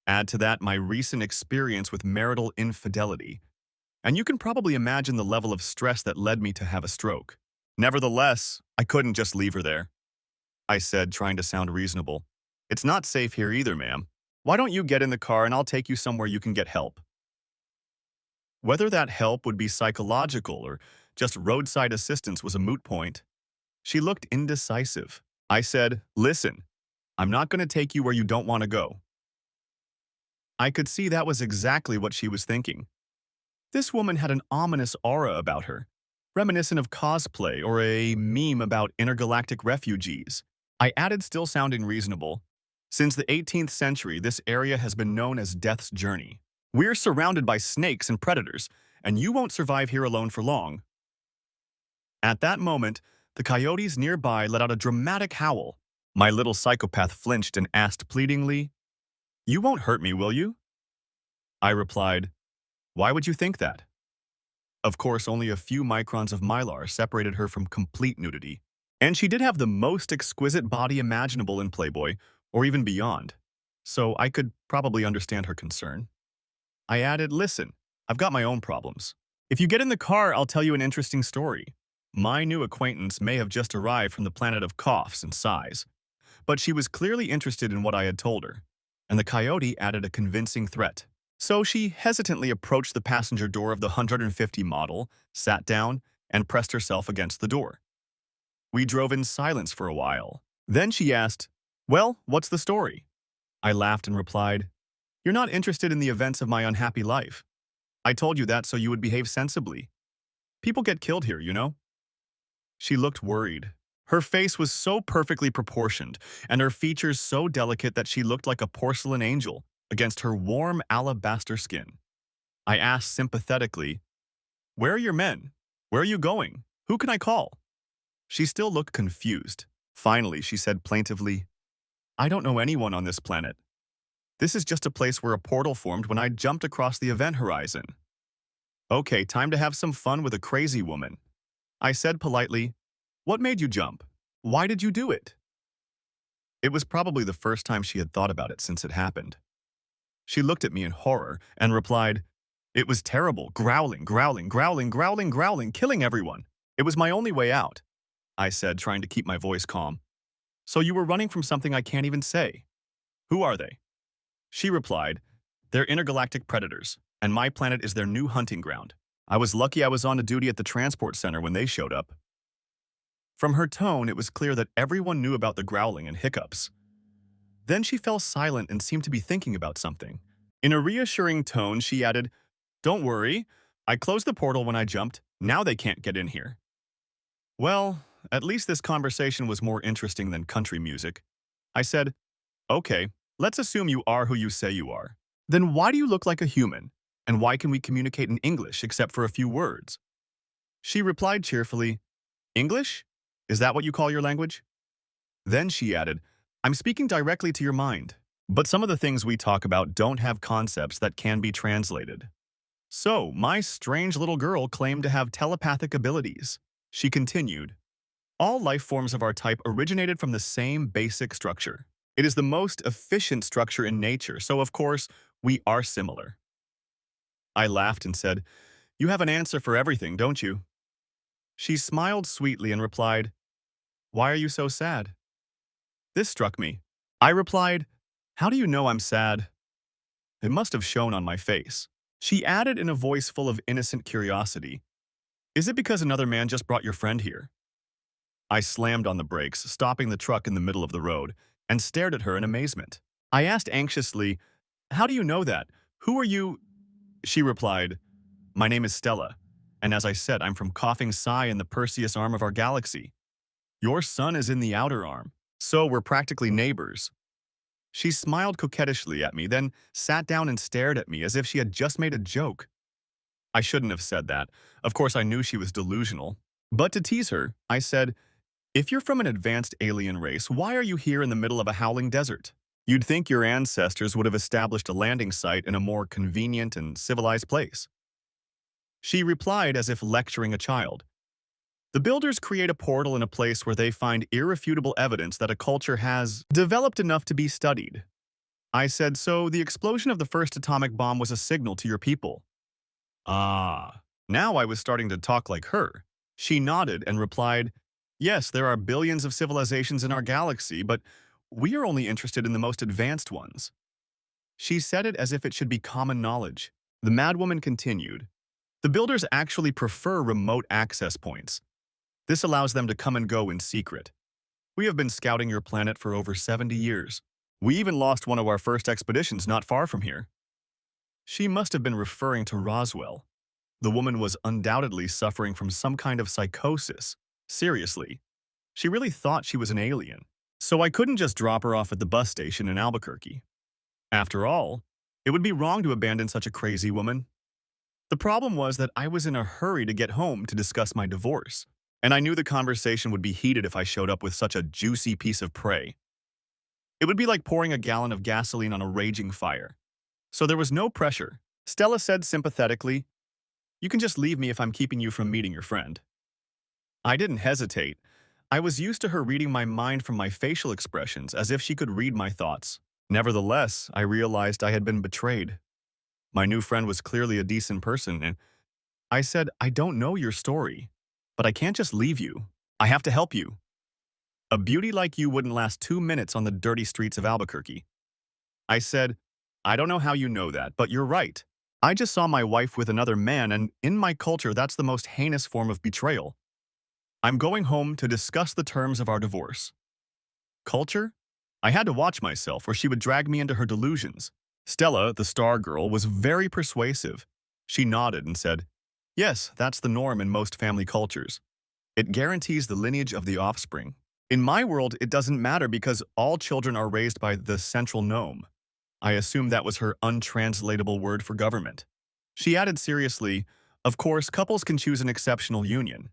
Add to that my recent experience with marital infidelity, and you can probably imagine the level of stress that led me to have a stroke. Nevertheless, I couldn't just leave her there. I said, trying to sound reasonable. "It's not safe here either, ma'am. Why don't you get in the car and I'll take you somewhere you can get help?" Whether that help would be psychological or just roadside assistance was a moot point. She looked indecisive. I said, "Listen, I'm not going to take you where you don't want to go." I could see that was exactly what she was thinking. This woman had an ominous aura about her, reminiscent of cosplay or a meme about intergalactic refugees. I added, still sounding reasonable, "Since the 18th century, this area has been known as Death's Journey. We're surrounded by snakes and predators, and you won't survive here alone for long." At that moment, the coyotes nearby let out a dramatic howl. My little psychopath flinched and asked pleadingly, "You won't hurt me, will you?" I replied, "Why would you think that?" Of course, only a few microns of mylar separated her from complete nudity. And she did have the most exquisite body imaginable in Playboy, or even beyond. So I could probably understand her concern. I added, "Listen, I've got my own problems. If you get in the car, I'll tell you an interesting story." My new acquaintance may have just arrived from the planet of coughs and sighs, but she was clearly interested in what I had told her, and the coyote added a convincing threat. So she hesitantly approached the passenger door of the 150 model, sat down, and pressed herself against the door. We drove in silence for a while. Then she asked, "Well, what's the story?" I laughed and replied, "You're not interested in the events of my unhappy life. I told you that so you would behave sensibly. People get killed here, you know." She looked worried. Her face was so perfectly proportioned, and her features so delicate that she looked like a porcelain angel against her warm alabaster skin. I asked sympathetically, "Where are your men? Where are you going? Who can I call?" She still looked confused. Finally, she said plaintively, "I don't know anyone on this planet. This is just a place where a portal formed when I jumped across the event horizon. Okay, time to have some fun with a crazy woman. I said politely, what made you jump? Why did you do it? It was probably the first time she had thought about it since it happened. She looked at me in horror and replied, it was terrible, growling, growling, growling, growling, growling, killing everyone. It was my only way out, I said, trying to keep my voice calm. So you were running from something I can't even say. Who are they? She replied, they're intergalactic predators, and my planet is their new hunting ground. I was lucky I was on duty at the transport center when they showed up. From her tone, it was clear that everyone knew about the growling and hiccups. Then she fell silent and seemed to be thinking about something. In a reassuring tone, she added, don't worry, I closed the portal when I jumped. Now they can't get in here. Well, at least this conversation was more interesting than country music. I said, okay, let's assume you are who you say you are. Then why do you look like a human? And why can we communicate in English except for a few words? She replied cheerfully, English? Is that what you call your language? Then she added, I'm speaking directly to your mind. But some of the things we talk about don't have concepts that can be translated. So, my strange little girl claimed to have telepathic abilities. She continued, all life forms of our type originated from the same basic structure. It is the most efficient structure in nature, so of course, we are similar. I laughed and said, you have an answer for everything, don't you? She smiled sweetly and replied, why are you so sad? This struck me. I replied, how do you know I'm sad? It must have shown on my face. She added in a voice full of innocent curiosity, is it because another man just brought your friend here? I slammed on the brakes, stopping the truck in the middle of the road, and stared at her in amazement. I asked anxiously, how do you know that? Who are you? She replied, my name is Stella, and as I said, I'm from Coughing Psi in the Perseus arm of our galaxy. Your sun is in the outer arm, so we're practically neighbors. She smiled coquettishly at me, then sat down and stared at me as if she had just made a joke. I shouldn't have said that. Of course, I knew she was delusional. But to tease her, I said, if you're from an advanced alien race, why are you here in the middle of a howling desert? You'd think your ancestors would have established a landing site in a more convenient and civilized place. She replied as if lecturing a child. The builders create a portal in a place where they find irrefutable evidence that a culture has developed enough to be studied. I said, so the explosion of the first atomic bomb was a signal to your people. Ah, now I was starting to talk like her. She nodded and replied, yes, there are billions of civilizations in our galaxy, but we are only interested in the most advanced ones. She said it as if it should be common knowledge. The madwoman continued, the builders actually prefer remote access points. This allows them to come and go in secret. We have been scouting your planet for over 70 years. We even lost one of our first expeditions not far from here. She must have been referring to Roswell. The woman was undoubtedly suffering from some kind of psychosis. Seriously, she really thought she was an alien. So I couldn't just drop her off at the bus station in Albuquerque. After all, it would be wrong to abandon such a crazy woman. The problem was that I was in a hurry to get home to discuss my divorce, and I knew the conversation would be heated if I showed up with such a juicy piece of prey. It would be like pouring a gallon of gasoline on a raging fire. So there was no pressure. Stella said sympathetically, you can just leave me if I'm keeping you from meeting your friend. I didn't hesitate. I was used to her reading my mind from my facial expressions as if she could read my thoughts. Nevertheless, I realized I had been betrayed. My new friend was clearly a decent person, and I said, I don't know your story, but I can't just leave you. I have to help you. A beauty like you wouldn't last 2 minutes on the dirty streets of Albuquerque. I said, I don't know how you know that, but you're right. I just saw my wife with another man, and in my culture, that's the most heinous form of betrayal. I'm going home to discuss the terms of our divorce. Culture? I had to watch myself, or she would drag me into her delusions. Stella, the star girl, was very persuasive. She nodded and said, yes, that's the norm in most family cultures. It guarantees the lineage of the offspring. In my world, it doesn't matter because all children are raised by the central gnome. I assume that was her untranslatable word for government. She added seriously, of course, couples can choose an exceptional union.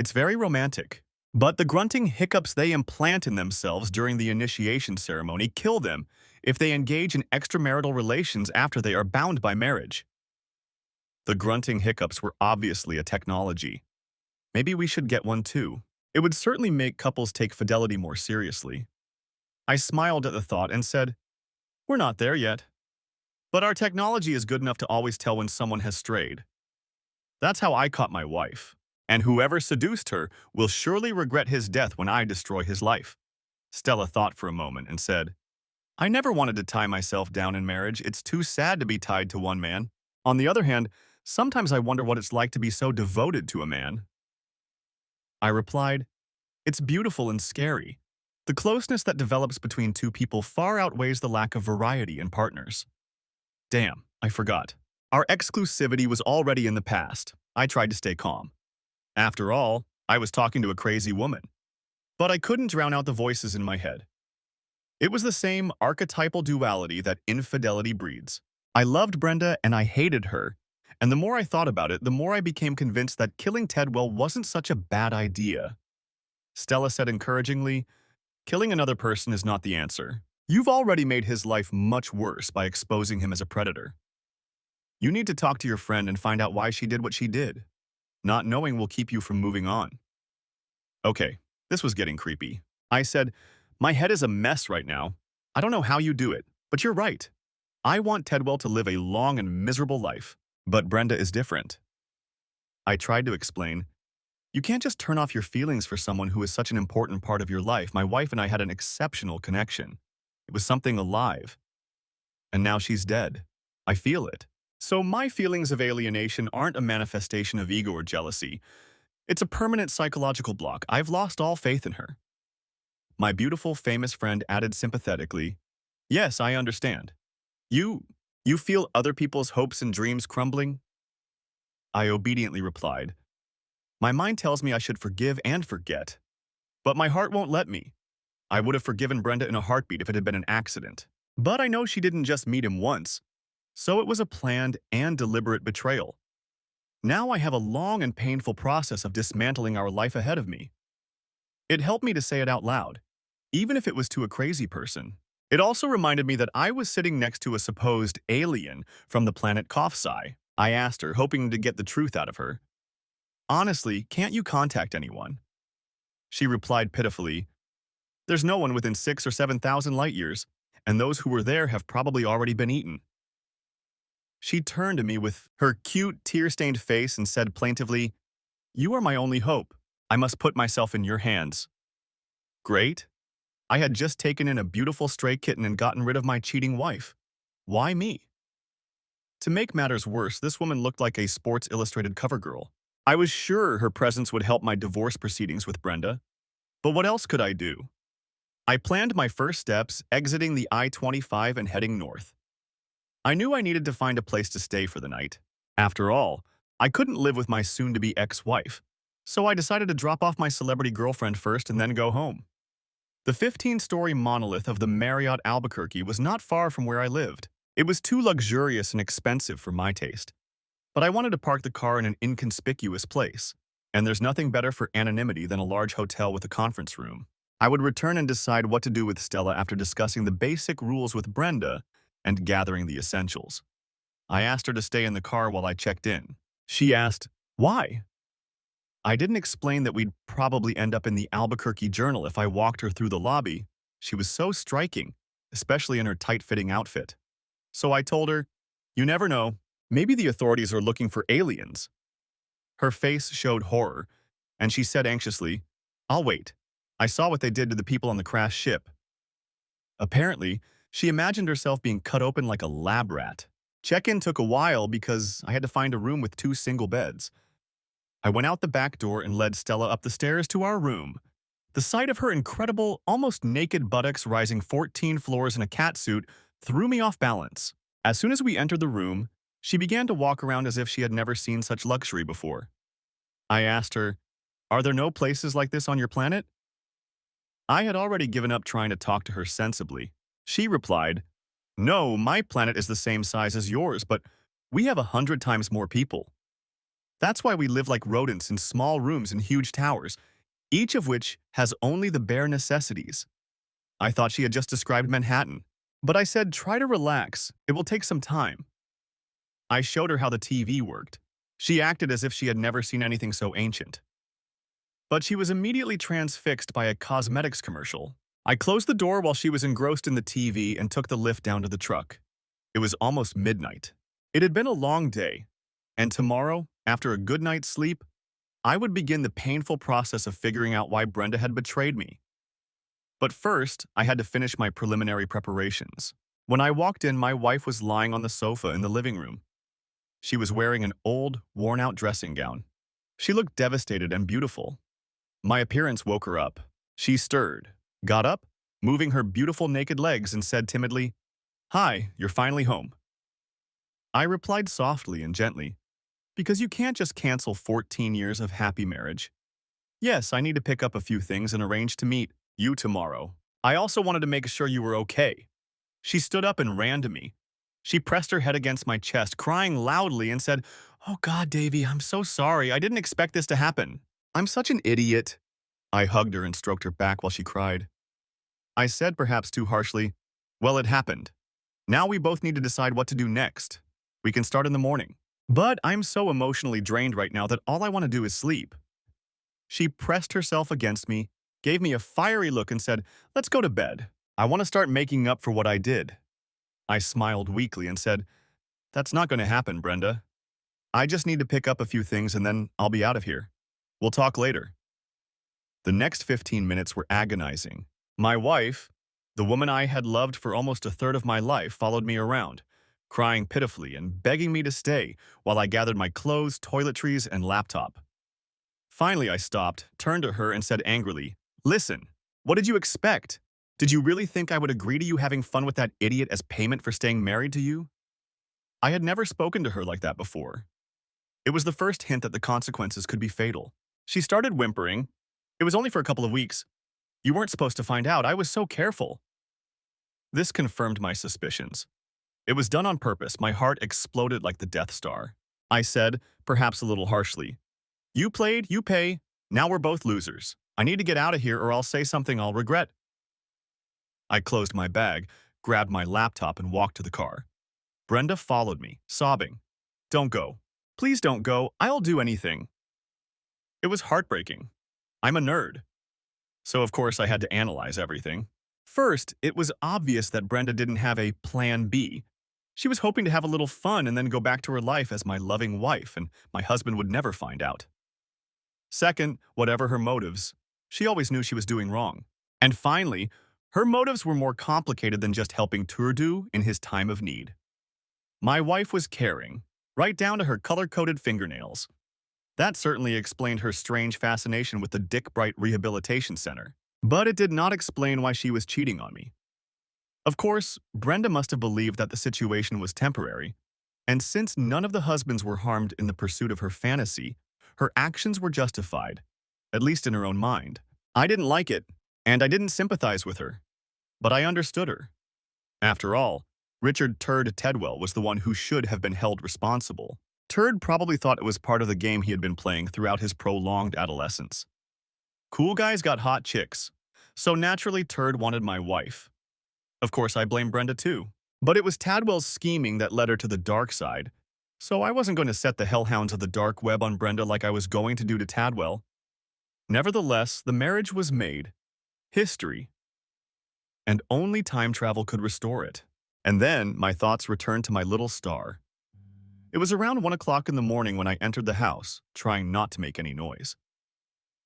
It's very romantic. But the grunting hiccups they implant in themselves during the initiation ceremony kill them if they engage in extramarital relations after they are bound by marriage. The grunting hiccups were obviously a technology. Maybe we should get one too. It would certainly make couples take fidelity more seriously. I smiled at the thought and said, "We're not there yet. But our technology is good enough to always tell when someone has strayed. That's how I caught my wife. And whoever seduced her will surely regret his death when I destroy his life." Stella thought for a moment and said, "I never wanted to tie myself down in marriage. It's too sad to be tied to one man. On the other hand, sometimes I wonder what it's like to be so devoted to a man." I replied, "It's beautiful and scary. The closeness that develops between two people far outweighs the lack of variety in partners." Damn, I forgot. Our exclusivity was already in the past. I tried to stay calm. After all, I was talking to a crazy woman. But I couldn't drown out the voices in my head. It was the same archetypal duality that infidelity breeds. I loved Brenda and I hated her. And the more I thought about it, the more I became convinced that killing Tedwell wasn't such a bad idea. Stella said encouragingly, "Killing another person is not the answer. You've already made his life much worse by exposing him as a predator. You need to talk to your friend and find out why she did what she did. Not knowing will keep you from moving on." Okay, this was getting creepy. I said, "My head is a mess right now. I don't know how you do it, but you're right. I want Tedwell to live a long and miserable life, but Brenda is different." I tried to explain, "You can't just turn off your feelings for someone who is such an important part of your life. My wife and I had an exceptional connection. It was something alive. And now she's dead. I feel it. So my feelings of alienation aren't a manifestation of ego or jealousy. It's a permanent psychological block. I've lost all faith in her." My beautiful, famous friend added sympathetically, "Yes, I understand. You feel other people's hopes and dreams crumbling?" I obediently replied, "My mind tells me I should forgive and forget, but my heart won't let me. I would have forgiven Brenda in a heartbeat if it had been an accident. But I know she didn't just meet him once, so it was a planned and deliberate betrayal. Now I have a long and painful process of dismantling our life ahead of me." It helped me to say it out loud, even if it was to a crazy person. It also reminded me that I was sitting next to a supposed alien from the planet Kophsai. I asked her, hoping to get the truth out of her, "Honestly, can't you contact anyone?" She replied pitifully, "There's no one within 6 or 7,000 light years, and those who were there have probably already been eaten." She turned to me with her cute, tear-stained face and said plaintively, "You are my only hope. I must put myself in your hands." Great. I had just taken in a beautiful stray kitten and gotten rid of my cheating wife. Why me? To make matters worse, this woman looked like a Sports Illustrated cover girl. I was sure her presence would help my divorce proceedings with Brenda, but what else could I do? I planned my first steps, exiting the I-25 and heading north. I knew I needed to find a place to stay for the night. After all, I couldn't live with my soon-to-be ex-wife, so I decided to drop off my celebrity girlfriend first and then go home. The 15-story monolith of the Marriott Albuquerque was not far from where I lived. It was too luxurious and expensive for my taste, but I wanted to park the car in an inconspicuous place, and there's nothing better for anonymity than a large hotel with a conference room. I would return and decide what to do with Stella after discussing the basic rules with Brenda and gathering the essentials. I asked her to stay in the car while I checked in. She asked, "Why?" I didn't explain that we'd probably end up in the Albuquerque Journal if I walked her through the lobby. She was so striking, especially in her tight-fitting outfit. So I told her, "You never know, maybe the authorities are looking for aliens." Her face showed horror, and she said anxiously, "I'll wait. I saw what they did to the people on the crashed ship." Apparently, she imagined herself being cut open like a lab rat. Check-in took a while because I had to find a room with 2 single beds. I went out the back door and led Stella up the stairs to our room. The sight of her incredible, almost naked buttocks rising 14 floors in a catsuit threw me off balance. As soon as we entered the room, she began to walk around as if she had never seen such luxury before. I asked her, "Are there no places like this on your planet?" I had already given up trying to talk to her sensibly. She replied, "No, my planet is the same size as yours, but we have 100 times more people. That's why we live like rodents in small rooms in huge towers. each of which has only the bare necessities. I thought she had just described Manhattan, but I said, try to relax, it will take some time. I showed her how the TV worked. She acted as if she had never seen anything so ancient. But she was immediately transfixed by a cosmetics commercial. I closed the door while she was engrossed in the TV and took the lift down to the truck. It was almost midnight. It had been a long day, and tomorrow, after a good night's sleep, I would begin the painful process of figuring out why Brenda had betrayed me. But first, I had to finish my preliminary preparations. When I walked in, my wife was lying on the sofa in the living room. She was wearing an old, worn-out dressing gown. She looked devastated and beautiful. My appearance woke her up. She stirred, got up, moving her beautiful naked legs, and said timidly, "Hi, you're finally home." I replied softly and gently, "Because you can't just cancel 14 years of happy marriage. Yes, I need to pick up a few things and arrange to meet you tomorrow. I also wanted to make sure you were okay." She stood up and ran to me. She pressed her head against my chest, crying loudly, and said, "Oh God, Davy, I'm so sorry. I didn't expect this to happen. I'm such an idiot." I hugged her and stroked her back while she cried. I said, perhaps too harshly, "Well, it happened. Now we both need to decide what to do next. We can start in the morning. But I'm so emotionally drained right now that all I want to do is sleep." She pressed herself against me, gave me a fiery look, and said, "Let's go to bed. I want to start making up for what I did." I smiled weakly and said, "That's not going to happen, Brenda. I just need to pick up a few things and then I'll be out of here. We'll talk later." The next 15 minutes were agonizing. My wife, the woman I had loved for almost a third of my life, followed me around, crying pitifully and begging me to stay while I gathered my clothes, toiletries, and laptop. Finally, I stopped, turned to her, and said angrily, "Listen, what did you expect? Did you really think I would agree to you having fun with that idiot as payment for staying married to you?" I had never spoken to her like that before. It was the first hint that the consequences could be fatal. She started whimpering. "It was only for a couple of weeks. You weren't supposed to find out. I was so careful." This confirmed my suspicions. It was done on purpose. My heart exploded like the Death Star. I said, perhaps a little harshly, "You played, you pay. Now we're both losers. I need to get out of here or I'll say something I'll regret." I closed my bag, grabbed my laptop, and walked to the car. Brenda followed me, sobbing. "Don't go. Please don't go. I'll do anything." It was heartbreaking. I'm a nerd. So of course I had to analyze everything. First, it was obvious that Brenda didn't have a plan B. She was hoping to have a little fun and then go back to her life as my loving wife, and my husband would never find out. Second, whatever her motives, she always knew she was doing wrong. And finally, her motives were more complicated than just helping Turdu in his time of need. My wife was caring, right down to her color-coded fingernails. That certainly explained her strange fascination with the Dick Bright Rehabilitation Center. But it did not explain why she was cheating on me. Of course, Brenda must have believed that the situation was temporary, and since none of the husbands were harmed in the pursuit of her fantasy, her actions were justified, at least in her own mind. I didn't like it, and I didn't sympathize with her, but I understood her. After all, Richard Turd Tedwell was the one who should have been held responsible. Turd probably thought it was part of the game he had been playing throughout his prolonged adolescence. Cool guys got hot chicks, so naturally Turd wanted my wife. Of course, I blame Brenda too. But it was Tadwell's scheming that led her to the dark side, so I wasn't going to set the hellhounds of the dark web on Brenda like I was going to do to Tadwell. Nevertheless, the marriage was made. History. And only time travel could restore it. And then my thoughts returned to my little star. It was around 1 o'clock in the morning when I entered the house, trying not to make any noise.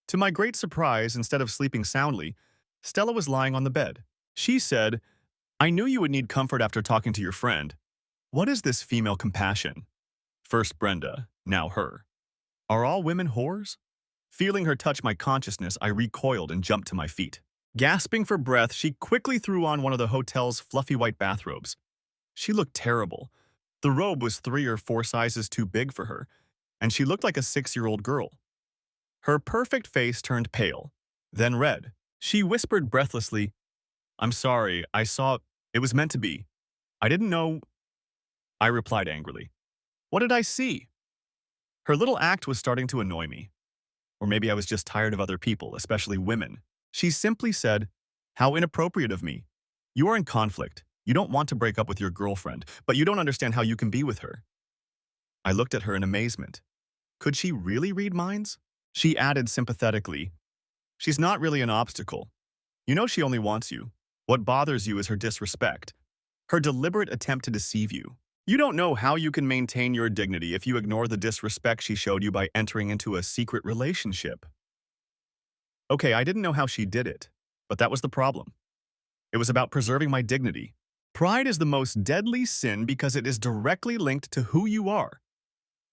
To my great surprise, instead of sleeping soundly, Stella was lying on the bed. She said, "I knew you would need comfort after talking to your friend. What is this female compassion?" First Brenda, now her. Are all women whores? Feeling her touch my consciousness, I recoiled and jumped to my feet. Gasping for breath, she quickly threw on one of the hotel's fluffy white bathrobes. She looked terrible. The robe was 3 or 4 sizes too big for her, and she looked like a 6-year-old girl. Her perfect face turned pale, then red. She whispered breathlessly, "I'm sorry, I saw it was meant to be. I didn't know." I replied angrily, "What did I see?" Her little act was starting to annoy me. Or maybe I was just tired of other people, especially women. She simply said, "How inappropriate of me. You are in conflict. You don't want to break up with your girlfriend, but you don't understand how you can be with her." I looked at her in amazement. Could she really read minds? She added sympathetically, "She's not really an obstacle. You know she only wants you. What bothers you is her disrespect, her deliberate attempt to deceive you. You don't know how you can maintain your dignity if you ignore the disrespect she showed you by entering into a secret relationship." Okay, I didn't know how she did it, but that was the problem. It was about preserving my dignity. Pride is the most deadly sin because it is directly linked to who you are.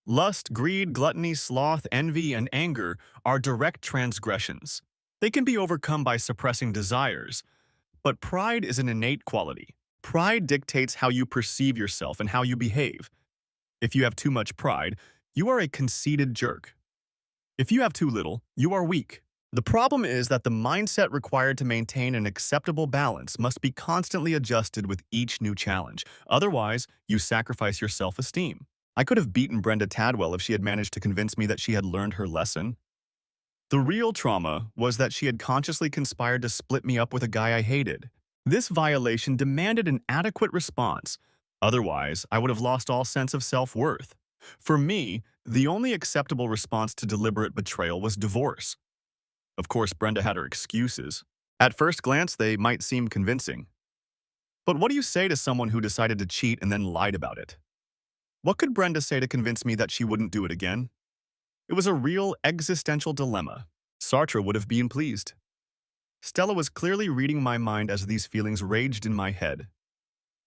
Lust, greed, gluttony, sloth, envy, and anger are direct transgressions. They can be overcome by suppressing desires, but pride is an innate quality. Pride dictates how you perceive yourself and how you behave. If you have too much pride, you are a conceited jerk. If you have too little, you are weak. The problem is that the mindset required to maintain an acceptable balance must be constantly adjusted with each new challenge. Otherwise, you sacrifice your self-esteem. I could have beaten Brenda Tadwell if she had managed to convince me that she had learned her lesson. The real trauma was that she had consciously conspired to split me up with a guy I hated. This violation demanded an adequate response. Otherwise, I would have lost all sense of self-worth. For me, the only acceptable response to deliberate betrayal was divorce. Of course, Brenda had her excuses. At first glance, they might seem convincing. But what do you say to someone who decided to cheat and then lied about it? What could Brenda say to convince me that she wouldn't do it again? It was a real existential dilemma. Sartre would have been pleased. Stella was clearly reading my mind as these feelings raged in my head.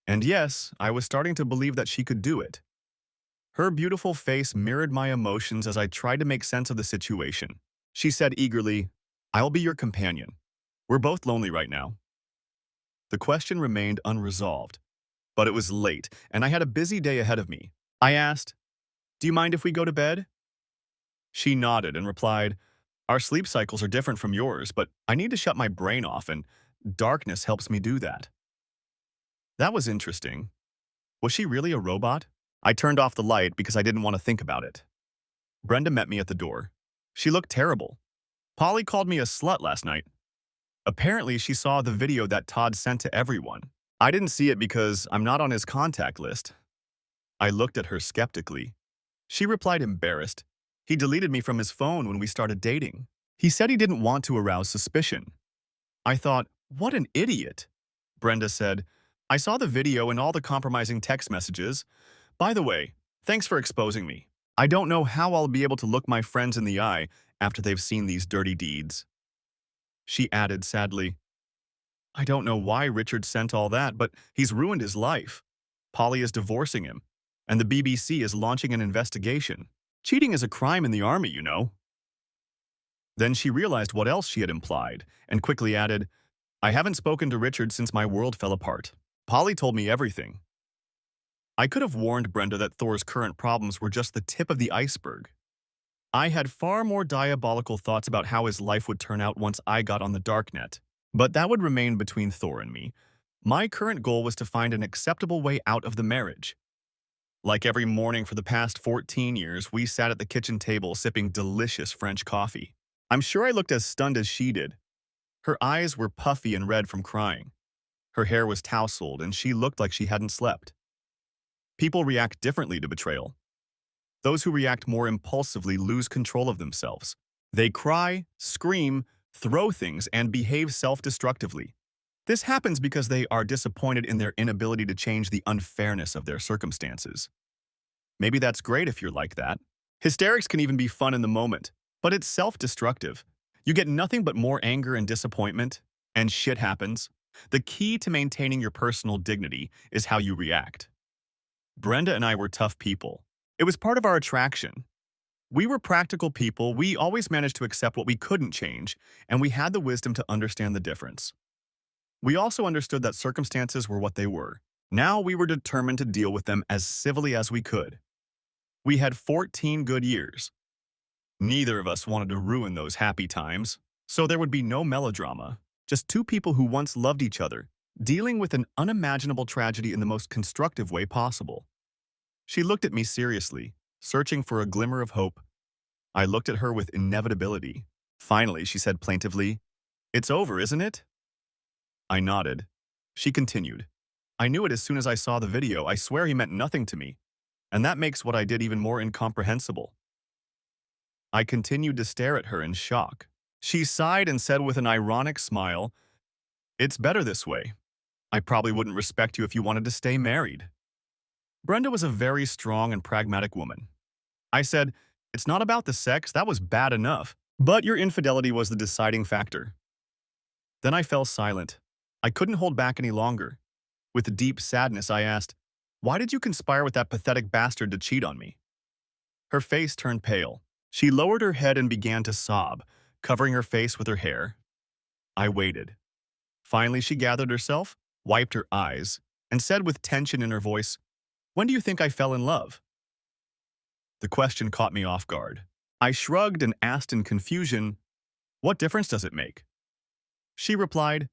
And yes, I was starting to believe that she could do it. Her beautiful face mirrored my emotions as I tried to make sense of the situation. She said eagerly, "I'll be your companion. We're both lonely right now." The question remained unresolved, but it was late, and I had a busy day ahead of me. I asked, "Do you mind if we go to bed?" She nodded and replied, "Our sleep cycles are different from yours, but I need to shut my brain off, and darkness helps me do that." That was interesting. Was she really a robot? I turned off the light because I didn't want to think about it. Brenda met me at the door. She looked terrible. "Polly called me a slut last night. Apparently, she saw the video that Todd sent to everyone. I didn't see it because I'm not on his contact list." I looked at her skeptically. She replied embarrassed. "He deleted me from his phone when we started dating. He said he didn't want to arouse suspicion." I thought, what an idiot. Brenda said, "I saw the video and all the compromising text messages. By the way, thanks for exposing me. I don't know how I'll be able to look my friends in the eye after they've seen these dirty deeds." She added sadly, "I don't know why Richard sent all that, but he's ruined his life. Polly is divorcing him, and the BBC is launching an investigation. Cheating is a crime in the army, you know." Then she realized what else she had implied, and quickly added, "I haven't spoken to Richard since my world fell apart. Polly told me everything." I could have warned Brenda that Thor's current problems were just the tip of the iceberg. I had far more diabolical thoughts about how his life would turn out once I got on the darknet. But that would remain between Thor and me. My current goal was to find an acceptable way out of the marriage. Like every morning for the past 14 years, we sat at the kitchen table sipping delicious French coffee. I'm sure I looked as stunned as she did. Her eyes were puffy and red from crying. Her hair was tousled, and she looked like she hadn't slept. People react differently to betrayal. Those who react more impulsively lose control of themselves. They cry, scream, throw things, and behave self-destructively. This happens because they are disappointed in their inability to change the unfairness of their circumstances. Maybe that's great if you're like that. Hysterics can even be fun in the moment, but it's self-destructive. You get nothing but more anger and disappointment, and shit happens. The key to maintaining your personal dignity is how you react. Brenda and I were tough people. It was part of our attraction. We were practical people, we always managed to accept what we couldn't change, and we had the wisdom to understand the difference. We also understood that circumstances were what they were. Now we were determined to deal with them as civilly as we could. We had 14 good years. Neither of us wanted to ruin those happy times, so there would be no melodrama, just two people who once loved each other, dealing with an unimaginable tragedy in the most constructive way possible. She looked at me seriously, searching for a glimmer of hope. I looked at her with inevitability. Finally, she said plaintively, "It's over, isn't it?" I nodded. She continued, "I knew it as soon as I saw the video. I swear he meant nothing to me. And that makes what I did even more incomprehensible." I continued to stare at her in shock. She sighed and said with an ironic smile, "It's better this way. I probably wouldn't respect you if you wanted to stay married." Brenda was a very strong and pragmatic woman. I said, "It's not about the sex, that was bad enough. But your infidelity was the deciding factor." Then I fell silent. I couldn't hold back any longer. With deep sadness, I asked, "Why did you conspire with that pathetic bastard to cheat on me?" Her face turned pale. She lowered her head and began to sob, covering her face with her hair. I waited. Finally, she gathered herself, wiped her eyes, and said with tension in her voice, "When do you think I fell in love?" The question caught me off guard. I shrugged and asked in confusion, "What difference does it make?" She replied,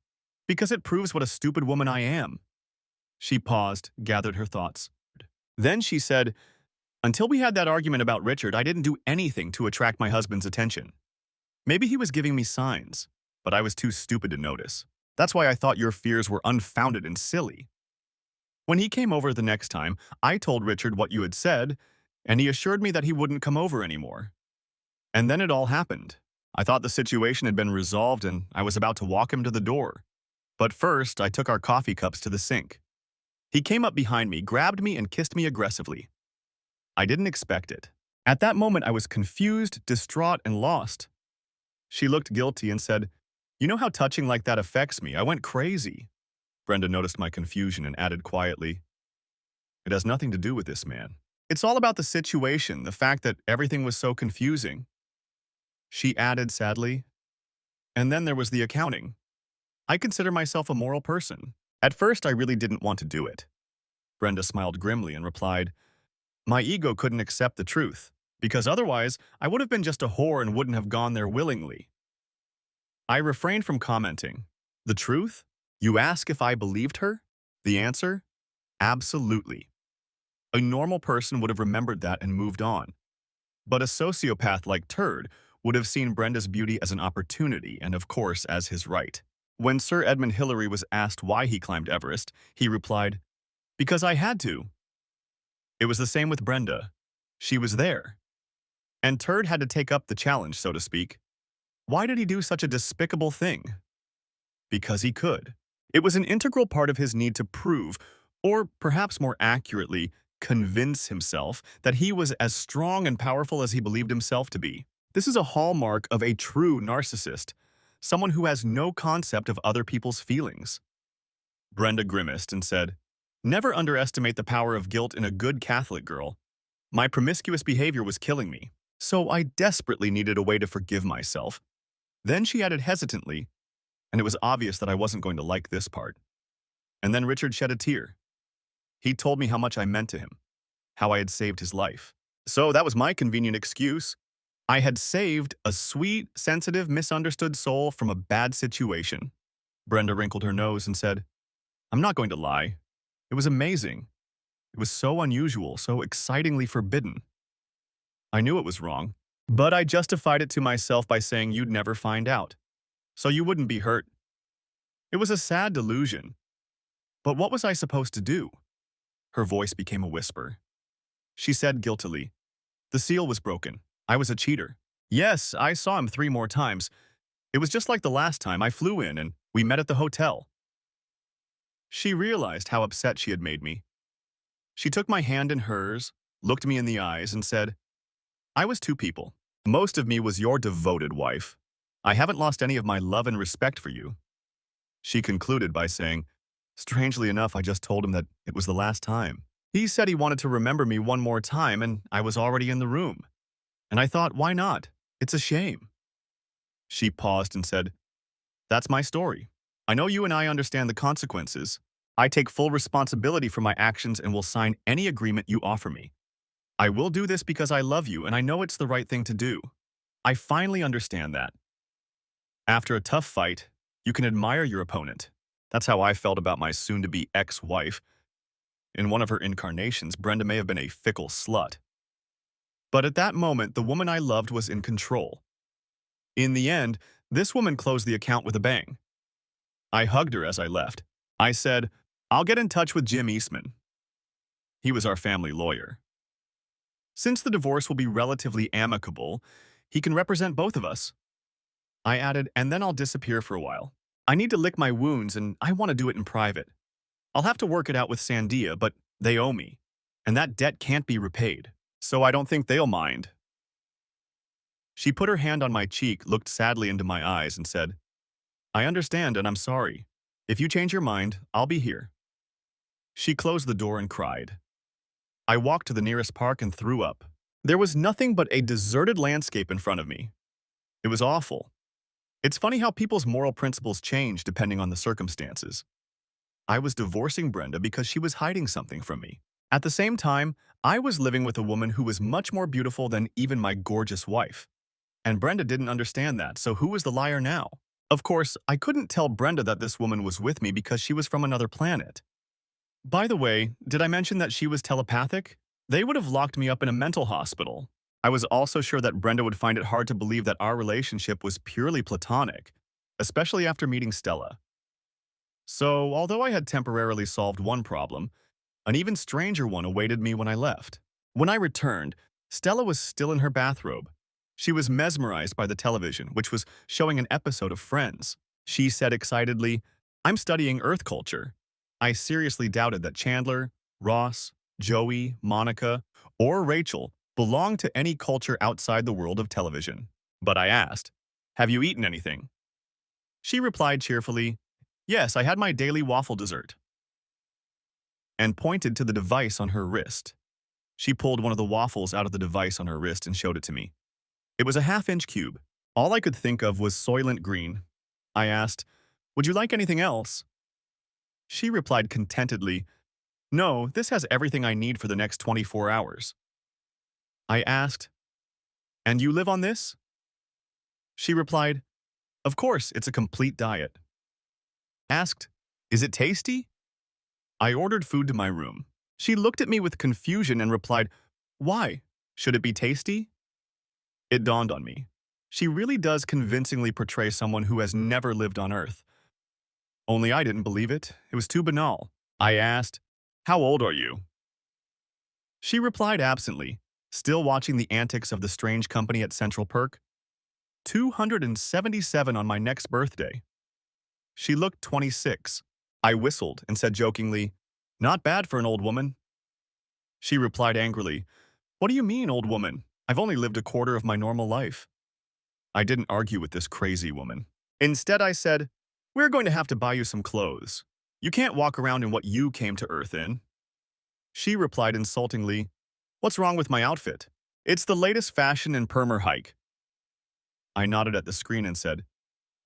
"Because it proves what a stupid woman I am." She paused, gathered her thoughts. Then she said, "Until we had that argument about Richard, I didn't do anything to attract my husband's attention. Maybe he was giving me signs, but I was too stupid to notice. That's why I thought your fears were unfounded and silly. When he came over the next time, I told Richard what you had said, and he assured me that he wouldn't come over anymore. And then it all happened. I thought the situation had been resolved and I was about to walk him to the door. But first, I took our coffee cups to the sink. He came up behind me, grabbed me, and kissed me aggressively. I didn't expect it. At that moment, I was confused, distraught, and lost. She looked guilty and said, "You know how touching like that affects me. I went crazy." Brenda noticed my confusion and added quietly, "It has nothing to do with this man. It's all about the situation, the fact that everything was so confusing." She added sadly, "And then there was the accounting. I consider myself a moral person. At first, I really didn't want to do it." Brenda smiled grimly and replied, "My ego couldn't accept the truth, because otherwise I would have been just a whore and wouldn't have gone there willingly." I refrained from commenting. The truth? You ask if I believed her? The answer? Absolutely. A normal person would have remembered that and moved on. But a sociopath like Turd would have seen Brenda's beauty as an opportunity and, of course, as his right. When Sir Edmund Hillary was asked why he climbed Everest, he replied, "Because I had to." It was the same with Brenda. She was there. And Turd had to take up the challenge, so to speak. Why did he do such a despicable thing? Because he could. It was an integral part of his need to prove, or perhaps more accurately, convince himself that he was as strong and powerful as he believed himself to be. This is a hallmark of a true narcissist, someone who has no concept of other people's feelings. Brenda grimaced and said, "Never underestimate the power of guilt in a good Catholic girl. My promiscuous behavior was killing me, so I desperately needed a way to forgive myself." Then she added hesitantly, and it was obvious that I wasn't going to like this part. "And then Richard shed a tear. He told me how much I meant to him, how I had saved his life. So that was my convenient excuse. I had saved a sweet, sensitive, misunderstood soul from a bad situation." Brenda wrinkled her nose and said, "I'm not going to lie. It was amazing. It was so unusual, so excitingly forbidden. I knew it was wrong, but I justified it to myself by saying you'd never find out, so you wouldn't be hurt. It was a sad delusion. But what was I supposed to do?" Her voice became a whisper. She said guiltily, "The seal was broken. I was a cheater. Yes, I saw him 3 more times. It was just like the last time. I flew in and we met at the hotel." She realized how upset she had made me. She took my hand in hers, looked me in the eyes, and said, "I was two people. Most of me was your devoted wife. I haven't lost any of my love and respect for you." She concluded by saying, "Strangely enough, I just told him that it was the last time. He said he wanted to remember me one more time, and I was already in the room. And I thought, why not? It's a shame." She paused and said, "That's my story. I know you and I understand the consequences. I take full responsibility for my actions and will sign any agreement you offer me. I will do this because I love you and I know it's the right thing to do. I finally understand that. After a tough fight, you can admire your opponent. That's how I felt about my soon-to-be ex-wife. In one of her incarnations, Brenda may have been a fickle slut, But at that moment, the woman I loved was in control. In the end, this woman closed the account with a bang. I hugged her as I left. I said, I'll get in touch with Jim Eastman. He was our family lawyer. Since the divorce will be relatively amicable, he can represent both of us. I added, and then I'll disappear for a while. I need to lick my wounds and I want to do it in private. I'll have to work it out with Sandia, but they owe me. And that debt can't be repaid, so I don't think they'll mind. She put her hand on my cheek, looked sadly into my eyes, and said, I understand and I'm sorry. If you change your mind, I'll be here. She closed the door and cried. I walked to the nearest park and threw up. There was nothing but a deserted landscape in front of me. It was awful. It's funny how people's moral principles change depending on the circumstances. I was divorcing Brenda because she was hiding something from me. At the same time, I was living with a woman who was much more beautiful than even my gorgeous wife. And Brenda didn't understand that, so who was the liar now? Of course, I couldn't tell Brenda that this woman was with me because she was from another planet. By the way, did I mention that she was telepathic? They would have locked me up in a mental hospital. I was also sure that Brenda would find it hard to believe that our relationship was purely platonic, especially after meeting Stella. So, although I had temporarily solved one problem, an even stranger one awaited me when I left. When I returned, Stella was still in her bathrobe. She was mesmerized by the television, which was showing an episode of Friends. She said excitedly, I'm studying Earth culture. I seriously doubted that Chandler, Ross, Joey, Monica, or Rachel belonged to any culture outside the world of television. But I asked, have you eaten anything? She replied cheerfully, yes, I had my daily waffle dessert, and pointed to the device on her wrist. She pulled one of the waffles out of the device on her wrist and showed it to me. It was a half-inch cube. All I could think of was Soylent Green. I asked, would you like anything else? She replied contentedly, no, this has everything I need for the next 24 hours. I asked, and you live on this? She replied, of course, it's a complete diet. Asked, is it tasty? I ordered food to my room. She looked at me with confusion and replied, why? Should it be tasty? It dawned on me. She really does convincingly portray someone who has never lived on Earth. Only I didn't believe it. It was too banal. I asked, how old are you? She replied absently, still watching the antics of the strange company at Central Perk. 277 on my next birthday. She looked 26. I whistled and said jokingly, not bad for an old woman. She replied angrily, what do you mean, old woman? I've only lived a quarter of my normal life. I didn't argue with this crazy woman. Instead, I said, we're going to have to buy you some clothes. You can't walk around in what you came to Earth in. She replied insultingly, what's wrong with my outfit? It's the latest fashion in Permer hike. I nodded at the screen and said,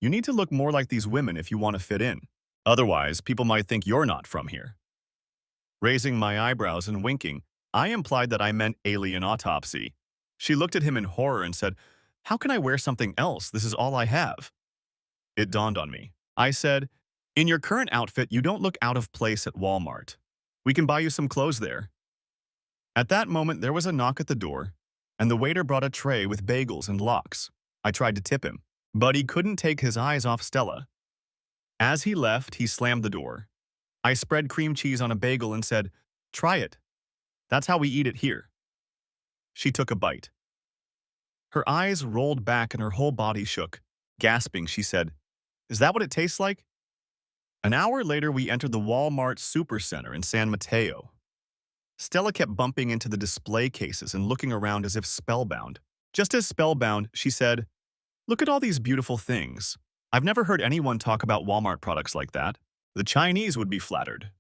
you need to look more like these women if you want to fit in. Otherwise, people might think you're not from here. Raising my eyebrows and winking, I implied that I meant alien autopsy. She looked at him in horror and said, how can I wear something else? This is all I have. It dawned on me. I said, in your current outfit, you don't look out of place at Walmart. We can buy you some clothes there. At that moment, there was a knock at the door, and the waiter brought a tray with bagels and lox. I tried to tip him, but he couldn't take his eyes off Stella. As he left, he slammed the door. I spread cream cheese on a bagel and said, try it. That's how we eat it here. She took a bite. Her eyes rolled back and her whole body shook. Gasping, she said, is that what it tastes like? An hour later, we entered the Walmart Supercenter in San Mateo. Stella kept bumping into the display cases and looking around as if spellbound. Just as spellbound, she said, look at all these beautiful things. I've never heard anyone talk about Walmart products like that. The Chinese would be flattered.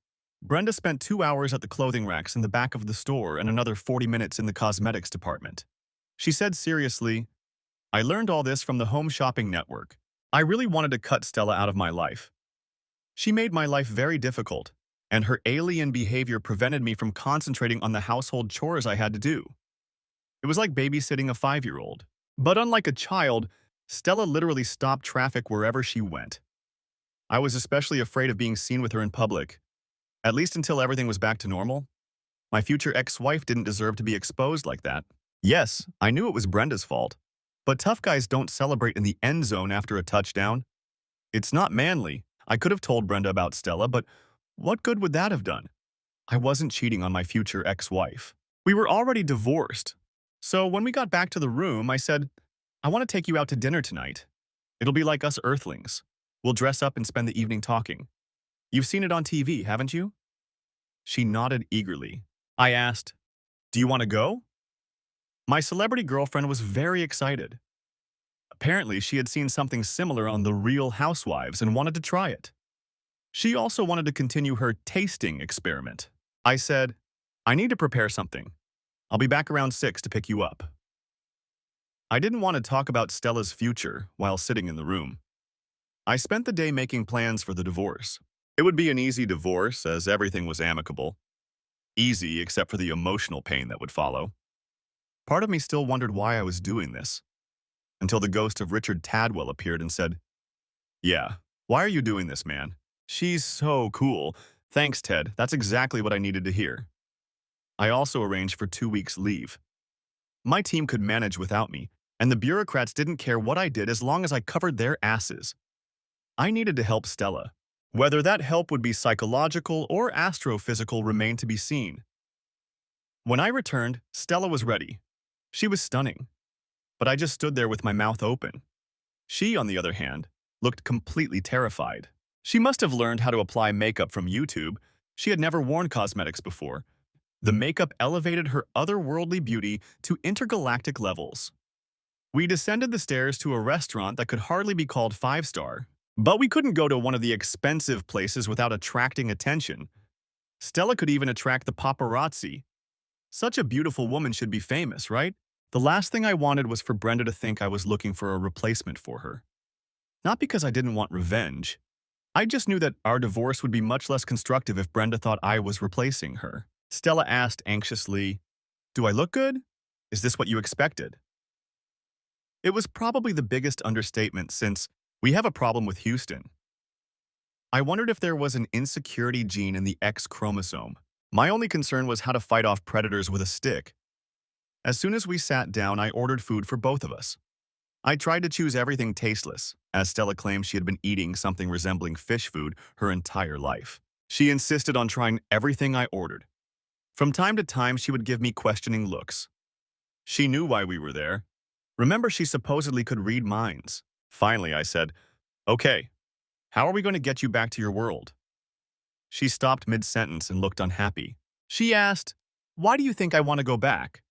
Brenda spent 2 hours at the clothing racks in the back of the store and another 40 minutes in the cosmetics department. She said seriously, I learned all this from the Home Shopping Network. I really wanted to cut Stella out of my life. She made my life very difficult, and her alien behavior prevented me from concentrating on the household chores I had to do. It was like babysitting a 5-year-old. But unlike a child, Stella literally stopped traffic wherever she went. I was especially afraid of being seen with her in public, at least until everything was back to normal. My future ex-wife didn't deserve to be exposed like that. Yes, I knew it was Brenda's fault. But tough guys don't celebrate in the end zone after a touchdown. It's not manly. I could have told Brenda about Stella, but what good would that have done? I wasn't cheating on my future ex-wife. We were already divorced. So when we got back to the room, I said, I want to take you out to dinner tonight. It'll be like us earthlings. We'll dress up and spend the evening talking. You've seen it on TV, haven't you? She nodded eagerly. I asked, do you want to go? My celebrity girlfriend was very excited. Apparently, she had seen something similar on The Real Housewives and wanted to try it. She also wanted to continue her tasting experiment. I said, I need to prepare something. I'll be back around 6 to pick you up. I didn't want to talk about Stella's future while sitting in the room. I spent the day making plans for the divorce. It would be an easy divorce as everything was amicable. Easy except for the emotional pain that would follow. Part of me still wondered why I was doing this, until the ghost of Richard Tadwell appeared and said, yeah, why are you doing this, man? She's so cool. Thanks, Ted. That's exactly what I needed to hear. I also arranged for 2 weeks' leave. My team could manage without me, and the bureaucrats didn't care what I did as long as I covered their asses. I needed to help Stella. Whether that help would be psychological or astrophysical remained to be seen. When I returned, Stella was ready. She was stunning, but I just stood there with my mouth open. She, on the other hand, looked completely terrified. She must have learned how to apply makeup from YouTube. She had never worn cosmetics before. The makeup elevated her otherworldly beauty to intergalactic levels. We descended the stairs to a restaurant that could hardly be called 5-star, but we couldn't go to one of the expensive places without attracting attention. Stella could even attract the paparazzi. Such a beautiful woman should be famous, right? The last thing I wanted was for Brenda to think I was looking for a replacement for her. Not because I didn't want revenge. I just knew that our divorce would be much less constructive if Brenda thought I was replacing her. Stella asked anxiously, do I look good? Is this what you expected? It was probably the biggest understatement since we have a problem with Houston. I wondered if there was an insecurity gene in the X chromosome. My only concern was how to fight off predators with a stick. As soon as we sat down, I ordered food for both of us. I tried to choose everything tasteless, as Stella claimed she had been eating something resembling fish food her entire life. She insisted on trying everything I ordered. From time to time, she would give me questioning looks. She knew why we were there. Remember, she supposedly could read minds. Finally, I said, okay, how are we going to get you back to your world? She stopped mid-sentence and looked unhappy. She asked, why do you think I want to go back?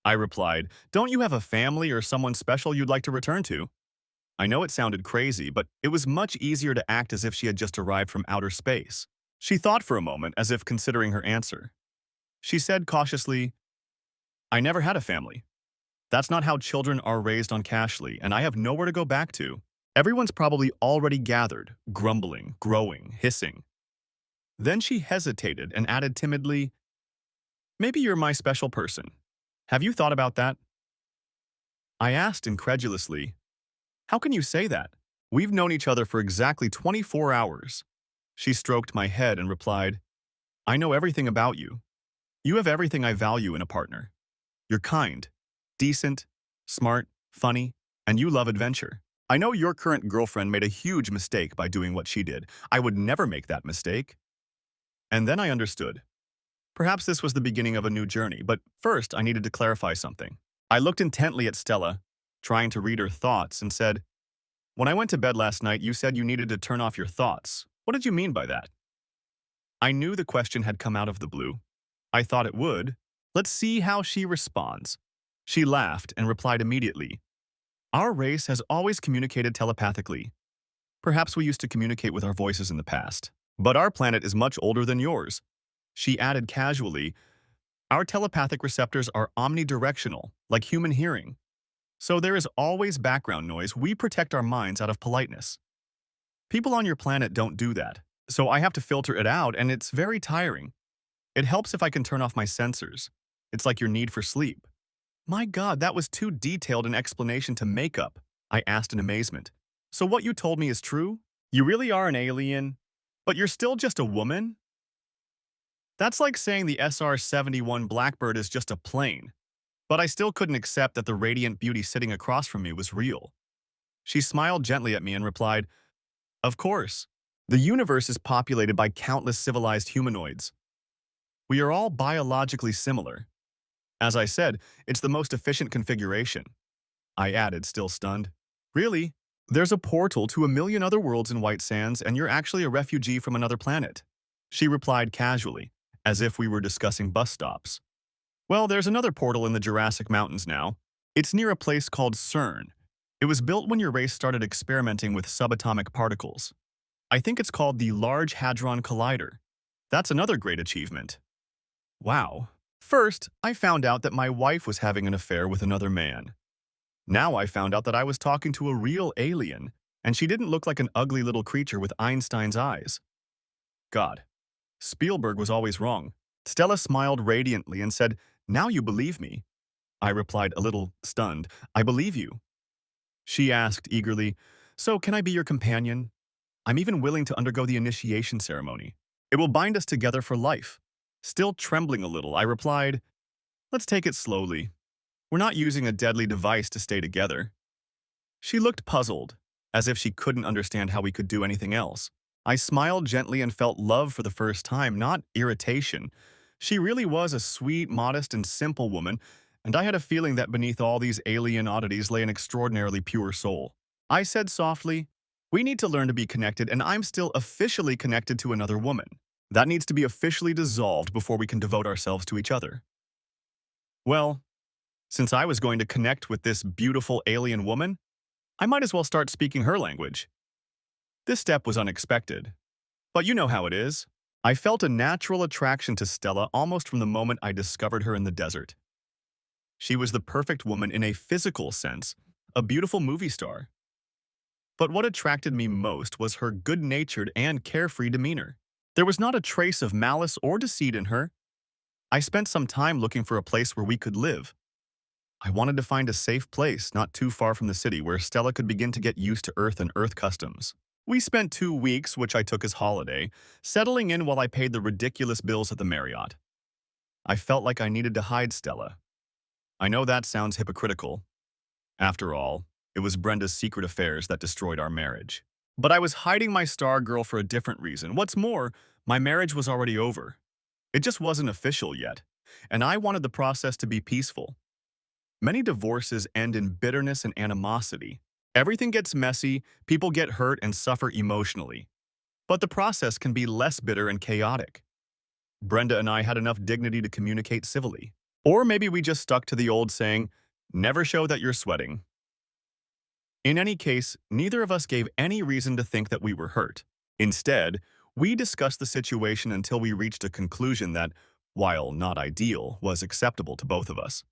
I replied, don't you have a family or someone special you'd like to return to? I know it sounded crazy, but it was much easier to act as if she had just arrived from outer space. She thought for a moment, as if considering her answer. She said cautiously, I never had a family. That's not how children are raised on Cashley, and I have nowhere to go back to. Everyone's probably already gathered, grumbling, growing, hissing. Then she hesitated and added timidly, maybe you're my special person. Have you thought about that? I asked incredulously, how can you say that? We've known each other for exactly 24 hours. She stroked my head and replied, I know everything about you. You have everything I value in a partner. You're kind, decent, smart, funny, and you love adventure. I know your current girlfriend made a huge mistake by doing what she did. I would never make that mistake. And then I understood. Perhaps this was the beginning of a new journey, but first I needed to clarify something. I looked intently at Stella, trying to read her thoughts, and said, when I went to bed last night, you said you needed to turn off your thoughts. What did you mean by that? I knew the question had come out of the blue. I thought it would. Let's see how she responds. She laughed and replied immediately, our race has always communicated telepathically. Perhaps we used to communicate with our voices in the past, but our planet is much older than yours. She added casually, our telepathic receptors are omnidirectional, like human hearing. So there is always background noise. We protect our minds out of politeness. People on your planet don't do that, so I have to filter it out, and it's very tiring. It helps if I can turn off my sensors. It's like your need for sleep. My God, that was too detailed an explanation to make up, I asked in amazement. So what you told me is true? You really are an alien, but you're still just a woman? That's like saying the SR-71 Blackbird is just a plane. but I still couldn't accept that the radiant beauty sitting across from me was real. She smiled gently at me and replied, "Of course. The universe is populated by countless civilized humanoids. We are all biologically similar. As I said, it's the most efficient configuration." I added, still stunned. "Really? There's a portal to a million other worlds in White Sands, and you're actually a refugee from another planet." She replied casually, as if we were discussing bus stops. "Well, there's another portal in the Jurassic Mountains now. It's near a place called CERN. It was built when your race started experimenting with subatomic particles. I think it's called the Large Hadron Collider. That's another great achievement." Wow. First, I found out that my wife was having an affair with another man. Now I found out that I was talking to a real alien, and she didn't look like an ugly little creature with Einstein's eyes. God, Spielberg was always wrong. Stella smiled radiantly and said, "Now you believe me." I replied, a little stunned, "I believe you." She asked eagerly, "So can I be your companion? I'm even willing to undergo the initiation ceremony. It will bind us together for life." Still trembling a little, I replied, "Let's take it slowly. We're not using a deadly device to stay together." She looked puzzled, as if she couldn't understand how we could do anything else. I smiled gently and felt love for the first time, not irritation. She really was a sweet, modest, and simple woman, and I had a feeling that beneath all these alien oddities lay an extraordinarily pure soul. I said softly, "We need to learn to be connected, and I'm still officially connected to another woman. That needs to be officially dissolved before we can devote ourselves to each other." Well, since I was going to connect with this beautiful alien woman, I might as well start speaking her language. This step was unexpected, but you know how it is. I felt a natural attraction to Stella almost from the moment I discovered her in the desert. She was the perfect woman in a physical sense, a beautiful movie star. But what attracted me most was her good-natured and carefree demeanor. There was not a trace of malice or deceit in her. I spent some time looking for a place where we could live. I wanted to find a safe place not too far from the city where Stella could begin to get used to Earth and Earth customs. We spent 2 weeks, which I took as holiday, settling in while I paid the ridiculous bills at the Marriott. I felt like I needed to hide Stella. I know that sounds hypocritical. After all, it was Brenda's secret affairs that destroyed our marriage. But I was hiding my star girl for a different reason. What's more, my marriage was already over. It just wasn't official yet, and I wanted the process to be peaceful. Many divorces end in bitterness and animosity. Everything gets messy, people get hurt and suffer emotionally. But the process can be less bitter and chaotic. Brenda and I had enough dignity to communicate civilly. Or maybe we just stuck to the old saying, "Never show that you're sweating." In any case, neither of us gave any reason to think that we were hurt. Instead, we discussed the situation until we reached a conclusion that, while not ideal, was acceptable to both of us.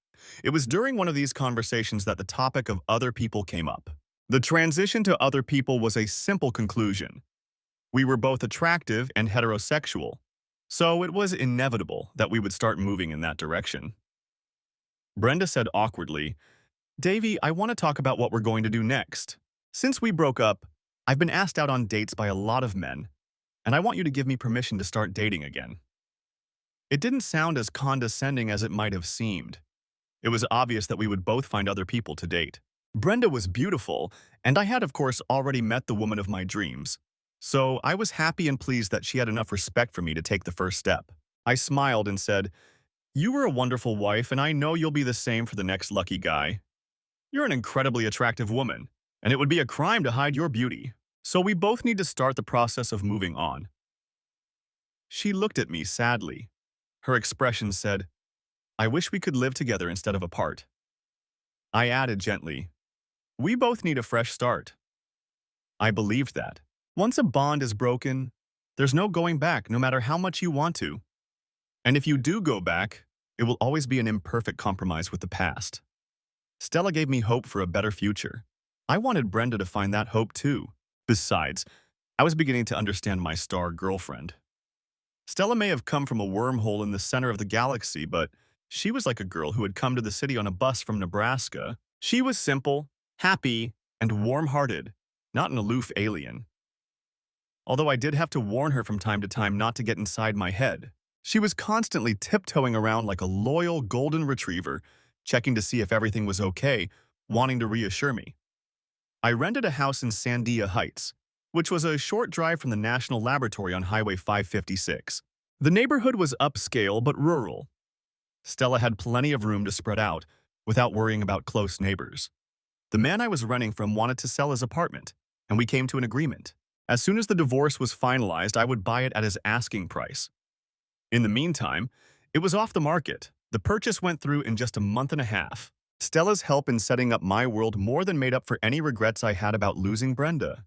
It was during one of these conversations that the topic of other people came up. The transition to other people was a simple conclusion. We were both attractive and heterosexual, so it was inevitable that we would start moving in that direction. Brenda said awkwardly, "Davy, I want to talk about what we're going to do next. Since we broke up, I've been asked out on dates by a lot of men, and I want you to give me permission to start dating again." It didn't sound as condescending as it might have seemed. It was obvious that we would both find other people to date. Brenda was beautiful, and I had, of course, already met the woman of my dreams. So I was happy and pleased that she had enough respect for me to take the first step. I smiled and said, "You were a wonderful wife, and I know you'll be the same for the next lucky guy. You're an incredibly attractive woman, and it would be a crime to hide your beauty. So we both need to start the process of moving on." She looked at me sadly. Her expression said, "I wish we could live together instead of apart." I added gently, "We both need a fresh start." I believed that. Once a bond is broken, there's no going back, no matter how much you want to. And if you do go back, it will always be an imperfect compromise with the past. Stella gave me hope for a better future. I wanted Brenda to find that hope too. Besides, I was beginning to understand my star girlfriend. Stella may have come from a wormhole in the center of the galaxy, but she was like a girl who had come to the city on a bus from Nebraska. She was simple, happy, and warm-hearted, not an aloof alien. Although I did have to warn her from time to time not to get inside my head. She was constantly tiptoeing around like a loyal golden retriever, checking to see if everything was okay, wanting to reassure me. I rented a house in Sandia Heights, which was a short drive from the National Laboratory on Highway 556. The neighborhood was upscale but rural. Stella had plenty of room to spread out without worrying about close neighbors. The man I was renting from wanted to sell his apartment, and we came to an agreement. As soon as the divorce was finalized, I would buy it at his asking price. In the meantime, it was off the market. The purchase went through in just a month and a half. Stella's help in setting up my world more than made up for any regrets I had about losing Brenda.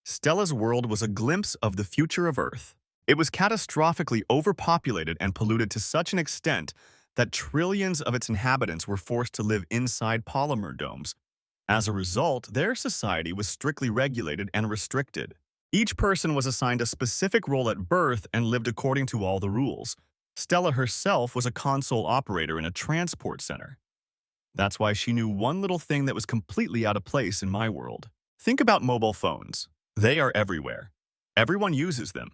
Stella's world was a glimpse of the future of Earth. It was catastrophically overpopulated and polluted to such an extent that trillions of its inhabitants were forced to live inside polymer domes. As a result, their society was strictly regulated and restricted. Each person was assigned a specific role at birth and lived according to all the rules. Stella herself was a console operator in a transport center. That's why she knew one little thing that was completely out of place in my world. Think about mobile phones. They are everywhere. Everyone uses them.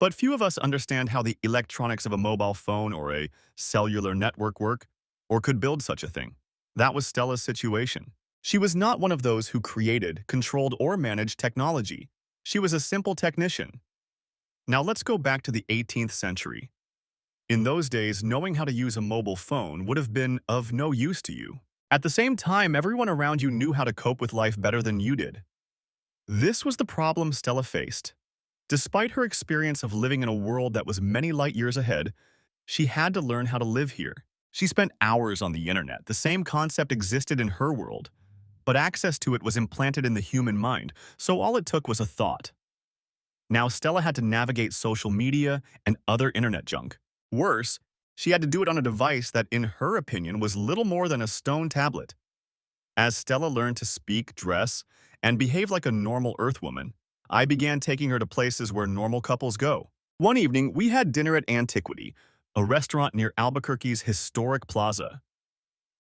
But few of us understand how the electronics of a mobile phone or a cellular network work, or could build such a thing. That was Stella's situation. She was not one of those who created, controlled, or managed technology. She was a simple technician. Now let's go back to the 18th century. In those days, knowing how to use a mobile phone would have been of no use to you. At the same time, everyone around you knew how to cope with life better than you did. This was the problem Stella faced. Despite her experience of living in a world that was many light years ahead, she had to learn how to live here. She spent hours on the internet. The same concept existed in her world, but access to it was implanted in the human mind, so all it took was a thought. Now Stella had to navigate social media and other internet junk. Worse, she had to do it on a device that, in her opinion, was little more than a stone tablet. As Stella learned to speak, dress, and behave like a normal Earthwoman, I began taking her to places where normal couples go. One evening, we had dinner at Antiquity, a restaurant near Albuquerque's historic plaza.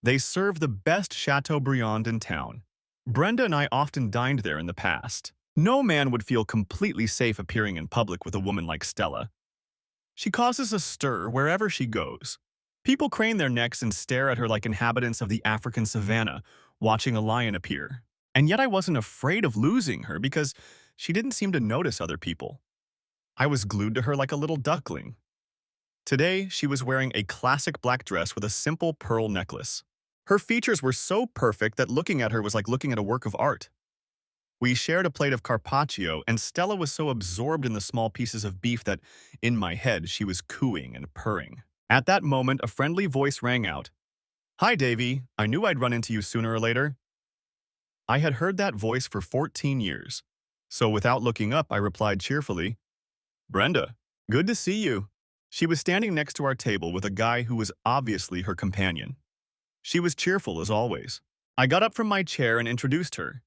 They serve the best Chateaubriand in town. Brenda and I often dined there in the past. No man would feel completely safe appearing in public with a woman like Stella. She causes a stir wherever she goes. People crane their necks and stare at her like inhabitants of the African savannah, watching a lion appear. And yet I wasn't afraid of losing her because she didn't seem to notice other people. I was glued to her like a little duckling. Today, she was wearing a classic black dress with a simple pearl necklace. Her features were so perfect that looking at her was like looking at a work of art. We shared a plate of carpaccio, and Stella was so absorbed in the small pieces of beef that, in my head, she was cooing and purring. At that moment, a friendly voice rang out. "Hi, Davy. I knew I'd run into you sooner or later." I had heard that voice for 14 years. So without looking up, I replied cheerfully, "Brenda, good to see you." She was standing next to our table with a guy who was obviously her companion. She was cheerful as always. I got up from my chair and introduced her.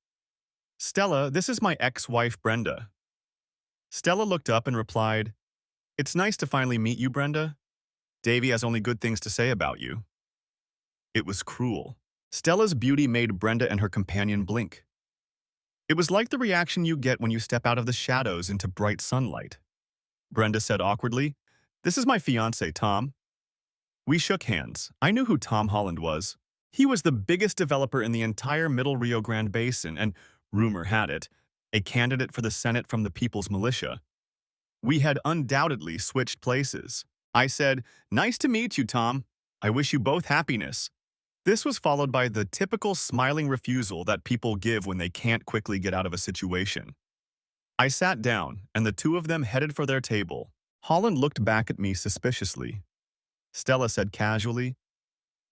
"Stella, this is my ex-wife, Brenda." Stella looked up and replied, "It's nice to finally meet you, Brenda. Davy has only good things to say about you." It was cruel. Stella's beauty made Brenda and her companion blink. It was like the reaction you get when you step out of the shadows into bright sunlight. Brenda said awkwardly, "This is my fiancé, Tom." We shook hands. I knew who Tom Holland was. He was the biggest developer in the entire Middle Rio Grande Basin and, rumor had it, a candidate for the Senate from the People's Militia. We had undoubtedly switched places. I said, "Nice to meet you, Tom. I wish you both happiness." This was followed by the typical smiling refusal that people give when they can't quickly get out of a situation. I sat down, and the two of them headed for their table. Holland looked back at me suspiciously. Stella said casually,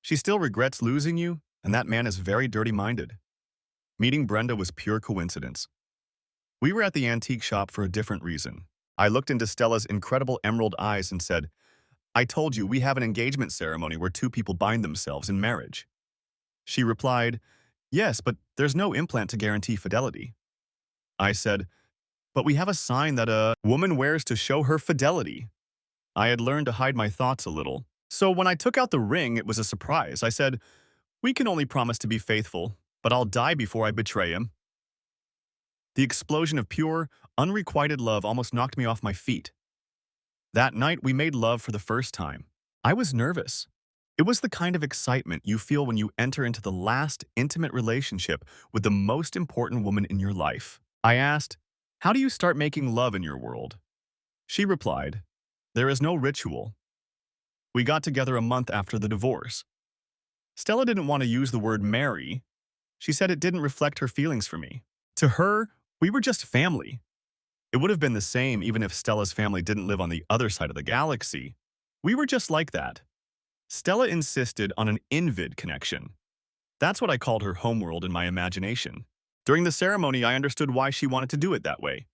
"She still regrets losing you, and that man is very dirty-minded." Meeting Brenda was pure coincidence. We were at the antique shop for a different reason. I looked into Stella's incredible emerald eyes and said, "I told you we have an engagement ceremony where two people bind themselves in marriage." She replied, "Yes, but there's no implant to guarantee fidelity." I said, "But we have a sign that a woman wears to show her fidelity." I had learned to hide my thoughts a little. So when I took out the ring, it was a surprise. I said, "We can only promise to be faithful, but I'll die before I betray him." The explosion of pure, unrequited love almost knocked me off my feet. That night, we made love for the first time. I was nervous. It was the kind of excitement you feel when you enter into the last intimate relationship with the most important woman in your life. I asked, "How do you start making love in your world?" She replied, "There is no ritual. We got together a month after the divorce." Stella didn't want to use the word marry. She said it didn't reflect her feelings for me. To her, we were just family. It would have been the same even if Stella's family didn't live on the other side of the galaxy. We were just like that. Stella insisted on an invid connection. That's what I called her homeworld in my imagination. During the ceremony, I understood why she wanted to do it that way.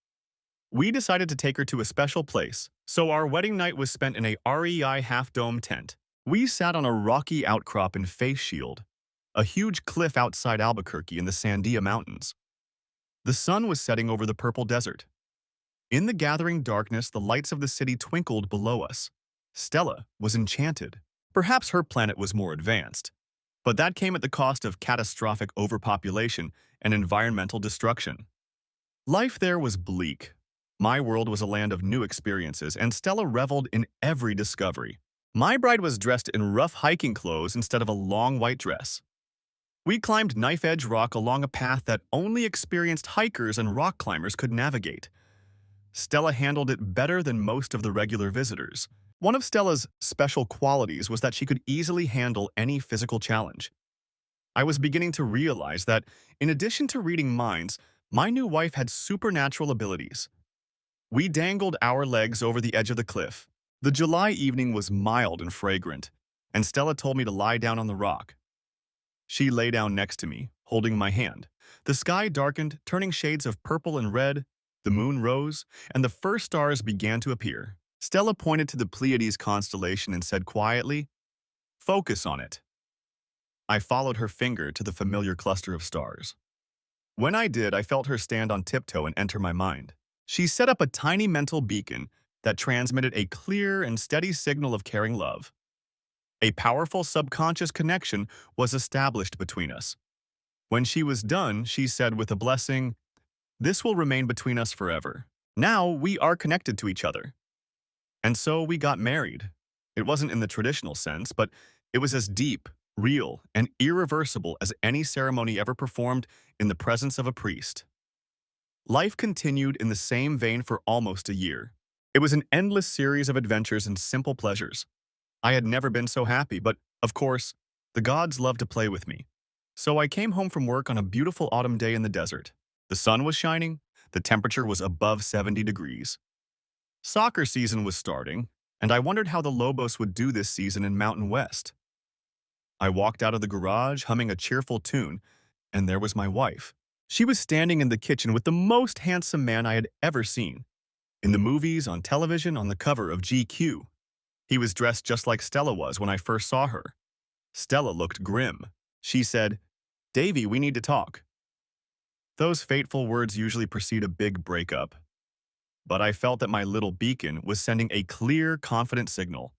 We decided to take her to a special place, so our wedding night was spent in a REI half-dome tent. We sat on a rocky outcrop in Face Shield, a huge cliff outside Albuquerque in the Sandia Mountains. The sun was setting over the purple desert. In the gathering darkness, the lights of the city twinkled below us. Stella was enchanted. Perhaps her planet was more advanced, but that came at the cost of catastrophic overpopulation and environmental destruction. Life there was bleak. My world was a land of new experiences, and Stella reveled in every discovery. My bride was dressed in rough hiking clothes instead of a long white dress. We climbed knife-edge rock along a path that only experienced hikers and rock climbers could navigate. Stella handled it better than most of the regular visitors. One of Stella's special qualities was that she could easily handle any physical challenge. I was beginning to realize that, in addition to reading minds, my new wife had supernatural abilities. We dangled our legs over the edge of the cliff. The July evening was mild and fragrant, and Stella told me to lie down on the rock. She lay down next to me, holding my hand. The sky darkened, turning shades of purple and red. The moon rose, and the first stars began to appear. Stella pointed to the Pleiades constellation and said quietly, "Focus on it." I followed her finger to the familiar cluster of stars. When I did, I felt her stand on tiptoe and enter my mind. She set up a tiny mental beacon that transmitted a clear and steady signal of caring love. A powerful subconscious connection was established between us. When she was done, she said with a blessing, "This will remain between us forever. Now we are connected to each other." And so we got married. It wasn't in the traditional sense, but it was as deep, real, and irreversible as any ceremony ever performed in the presence of a priest. Life continued in the same vein for almost a year. It was an endless series of adventures and simple pleasures. I had never been so happy, but, of course, the gods loved to play with me. So I came home from work on a beautiful autumn day in the desert. The sun was shining, the temperature was above 70 degrees. Soccer season was starting, and I wondered how the Lobos would do this season in Mountain West. I walked out of the garage humming a cheerful tune, and there was my wife. She was standing in the kitchen with the most handsome man I had ever seen. In the movies, on television, on the cover of GQ. He was dressed just like Stella was when I first saw her. Stella looked grim. She said, "Davy, we need to talk." Those fateful words usually precede a big breakup. But I felt that my little beacon was sending a clear, confident signal.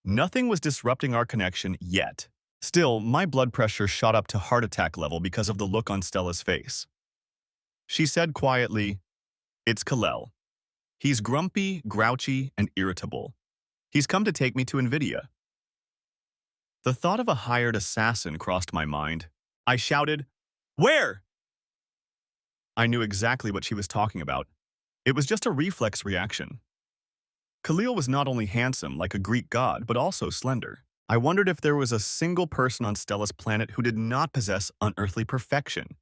Nothing was disrupting our connection yet. Still, my blood pressure shot up to heart attack level because of the look on Stella's face. She said quietly, "It's Kalel. He's grumpy, grouchy, and irritable. He's come to take me to NVIDIA." The thought of a hired assassin crossed my mind. I shouted, "Where?" I knew exactly what she was talking about. It was just a reflex reaction. Khalil was not only handsome like a Greek god, but also slender. I wondered if there was a single person on Stella's planet who did not possess unearthly perfection.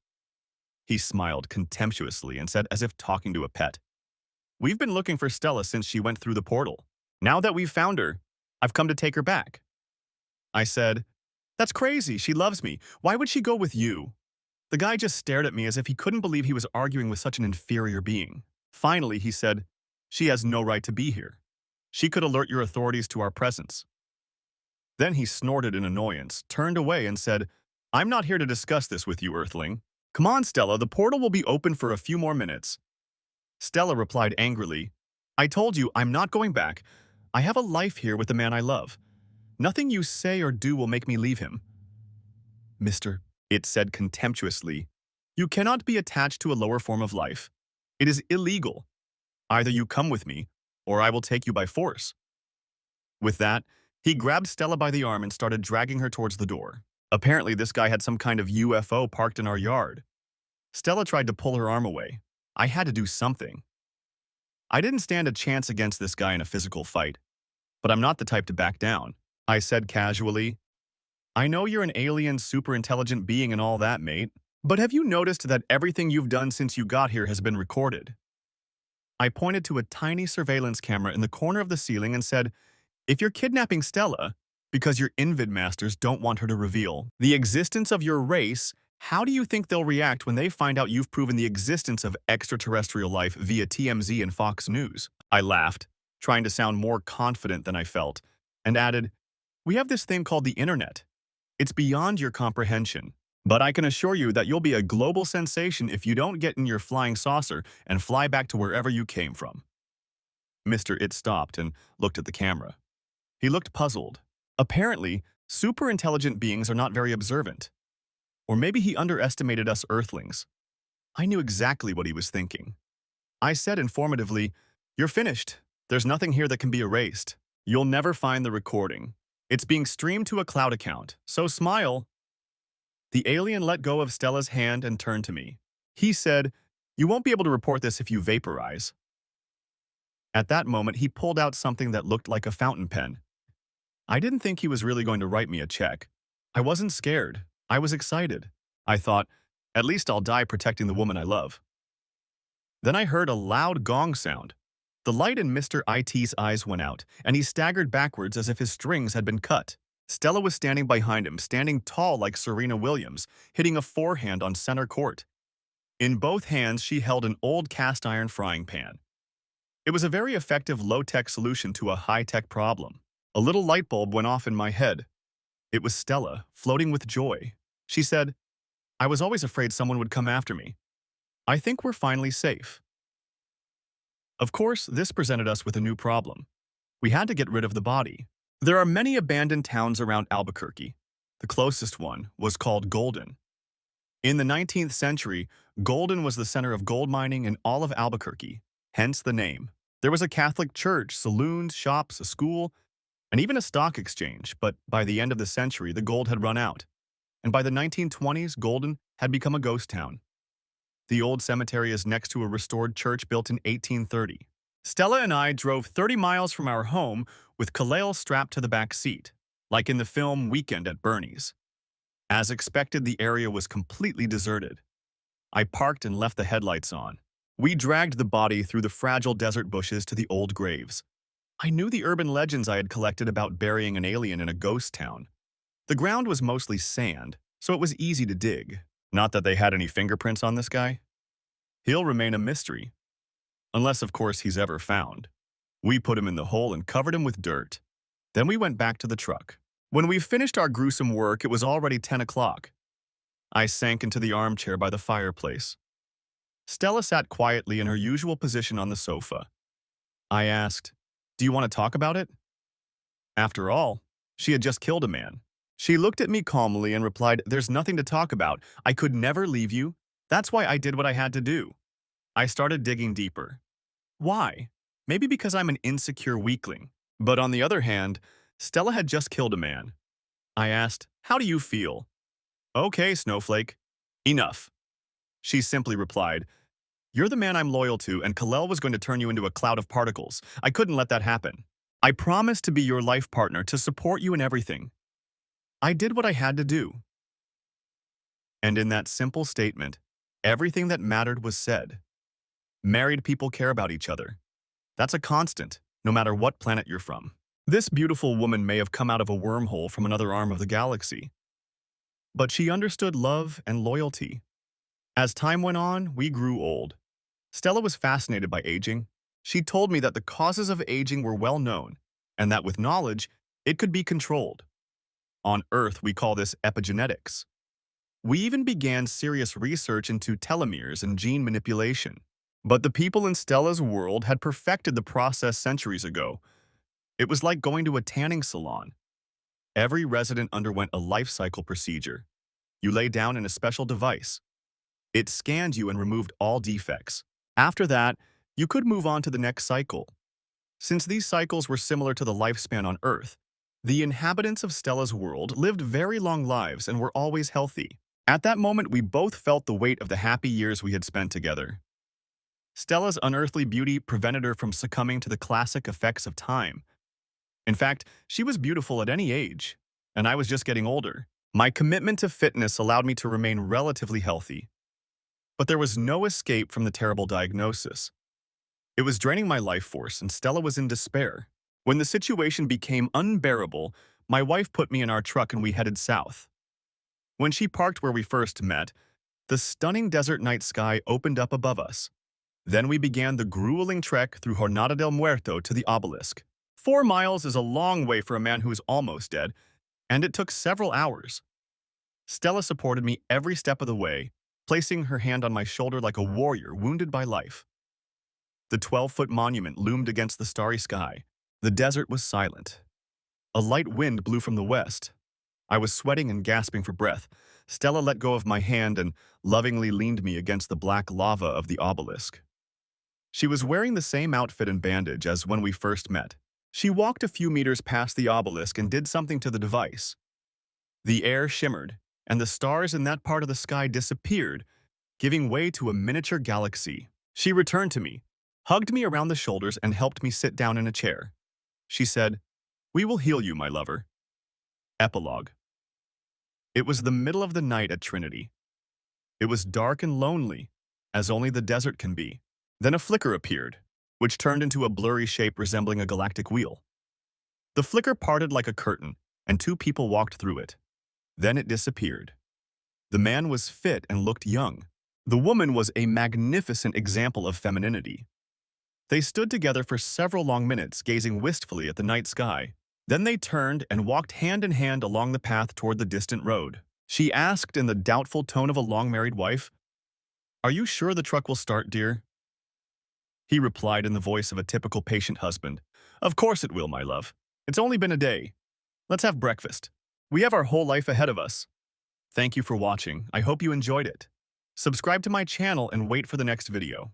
He smiled contemptuously and said as if talking to a pet, "We've been looking for Stella since she went through the portal. Now that we've found her, I've come to take her back." I said, "That's crazy. She loves me. Why would she go with you?" The guy just stared at me as if he couldn't believe he was arguing with such an inferior being. Finally, he said, "She has no right to be here. She could alert your authorities to our presence." Then he snorted in annoyance, turned away, and said, "I'm not here to discuss this with you, Earthling. Come on, Stella, the portal will be open for a few more minutes." Stella replied angrily, "I told you I'm not going back. I have a life here with the man I love. Nothing you say or do will make me leave him." "Mister," it said contemptuously, "you cannot be attached to a lower form of life. It is illegal. Either you come with me, or I will take you by force." With that, He grabbed Stella by the arm and started dragging her towards the door. Apparently, this guy had some kind of UFO parked in our yard. Stella tried to pull her arm away. I had to do something. I didn't stand a chance against this guy in a physical fight, but I'm not the type to back down. I said casually, I know you're an alien, super intelligent being and all that, mate, but have you noticed that everything you've done since you got here has been recorded? I pointed to a tiny surveillance camera in the corner of the ceiling and said, if you're kidnapping Stella because your Invid masters don't want her to reveal the existence of your race, how do you think they'll react when they find out you've proven the existence of extraterrestrial life via TMZ and Fox News? I laughed, trying to sound more confident than I felt, and added, we have this thing called the internet. It's beyond your comprehension. But I can assure you that you'll be a global sensation if you don't get in your flying saucer and fly back to wherever you came from. Mr. It stopped and looked at the camera. He looked puzzled. Apparently, super intelligent beings are not very observant. Or maybe he underestimated us Earthlings. I knew exactly what he was thinking. I said informatively, you're finished. There's nothing here that can be erased. You'll never find the recording. It's being streamed to a cloud account, so smile. The alien let go of Stella's hand and turned to me. He said, you won't be able to report this if you vaporize. At that moment, he pulled out something that looked like a fountain pen. I didn't think he was really going to write me a check. I wasn't scared. I was excited. I thought, at least I'll die protecting the woman I love. Then I heard a loud gong sound. The light in Mr. IT's eyes went out, and he staggered backwards as if his strings had been cut. Stella was standing behind him, standing tall like Serena Williams, hitting a forehand on center court. In both hands, she held an old cast-iron frying pan. It was a very effective low-tech solution to a high-tech problem. A little light bulb went off in my head. It was Stella, floating with joy. She said, I was always afraid someone would come after me. I think we're finally safe. Of course, this presented us with a new problem. We had to get rid of the body. There are many abandoned towns around Albuquerque. The closest one was called Golden. In the 19th century, Golden was the center of gold mining in all of Albuquerque, hence the name. There was a Catholic church, saloons, shops, a school, and even a stock exchange, but by the end of the century, the gold had run out. And by the 1920s, Golden had become a ghost town. The old cemetery is next to a restored church built in 1830. Stella and I drove 30 miles from our home with Kalel strapped to the back seat, like in the film Weekend at Bernie's. As expected, the area was completely deserted. I parked and left the headlights on. We dragged the body through the fragile desert bushes to the old graves. I knew the urban legends I had collected about burying an alien in a ghost town. The ground was mostly sand, so it was easy to dig. Not that they had any fingerprints on this guy. He'll remain a mystery. Unless, of course, he's ever found. We put him in the hole and covered him with dirt. Then we went back to the truck. When we finished our gruesome work, it was already 10 o'clock. I sank into the armchair by the fireplace. Stella sat quietly in her usual position on the sofa. I asked, do you want to talk about it? After all, she had just killed a man. She looked at me calmly and replied, there's nothing to talk about. I could never leave you. That's why I did what I had to do. I started digging deeper. Why? Maybe because I'm an insecure weakling. But on the other hand, Stella had just killed a man. I asked, how do you feel? Okay, Snowflake. Enough. She simply replied, you're the man I'm loyal to, and Kalel was going to turn you into a cloud of particles. I couldn't let that happen. I promised to be your life partner, to support you in everything. I did what I had to do. And in that simple statement, everything that mattered was said. Married people care about each other. That's a constant, no matter what planet you're from. This beautiful woman may have come out of a wormhole from another arm of the galaxy. But she understood love and loyalty. As time went on, we grew old. Stella was fascinated by aging. She told me that the causes of aging were well known, and that with knowledge, it could be controlled. On Earth, we call this epigenetics. We even began serious research into telomeres and gene manipulation. But the people in Stella's world had perfected the process centuries ago. It was like going to a tanning salon. Every resident underwent a life cycle procedure. You lay down in a special device. It scanned you and removed all defects. After that, you could move on to the next cycle. Since these cycles were similar to the lifespan on Earth, The inhabitants of Stella's world lived very long lives and were always healthy. At that moment, we both felt the weight of the happy years we had spent together. Stella's unearthly beauty prevented her from succumbing to the classic effects of time. In fact, she was beautiful at any age, and I was just getting older. My commitment to fitness allowed me to remain relatively healthy. But there was no escape from the terrible diagnosis. It was draining my life force, and Stella was in despair. When the situation became unbearable, my wife put me in our truck and we headed south. When she parked where we first met, the stunning desert night sky opened up above us. Then we began the grueling trek through Jornada del Muerto to the obelisk. 4 miles is a long way for a man who is almost dead, and it took several hours. Stella supported me every step of the way, placing her hand on my shoulder like a warrior wounded by life. The 12-foot monument loomed against the starry sky. The desert was silent. A light wind blew from the west. I was sweating and gasping for breath. Stella let go of my hand and lovingly leaned me against the black lava of the obelisk. She was wearing the same outfit and bandage as when we first met. She walked a few meters past the obelisk and did something to the device. The air shimmered, and the stars in that part of the sky disappeared, giving way to a miniature galaxy. She returned to me, hugged me around the shoulders, and helped me sit down in a chair. She said, "We will heal you, my lover." Epilogue. It was the middle of the night at Trinity. It was dark and lonely, as only the desert can be. Then a flicker appeared, which turned into a blurry shape resembling a galactic wheel. The flicker parted like a curtain, and 2 people walked through it. Then it disappeared. The man was fit and looked young. The woman was a magnificent example of femininity. They stood together for several long minutes, gazing wistfully at the night sky. Then they turned and walked hand in hand along the path toward the distant road. She asked in the doubtful tone of a long-married wife, "Are you sure the truck will start, dear?" He replied in the voice of a typical patient husband, "Of course it will, my love. It's only been a day. Let's have breakfast. We have our whole life ahead of us." Thank you for watching. I hope you enjoyed it. Subscribe to my channel and wait for the next video.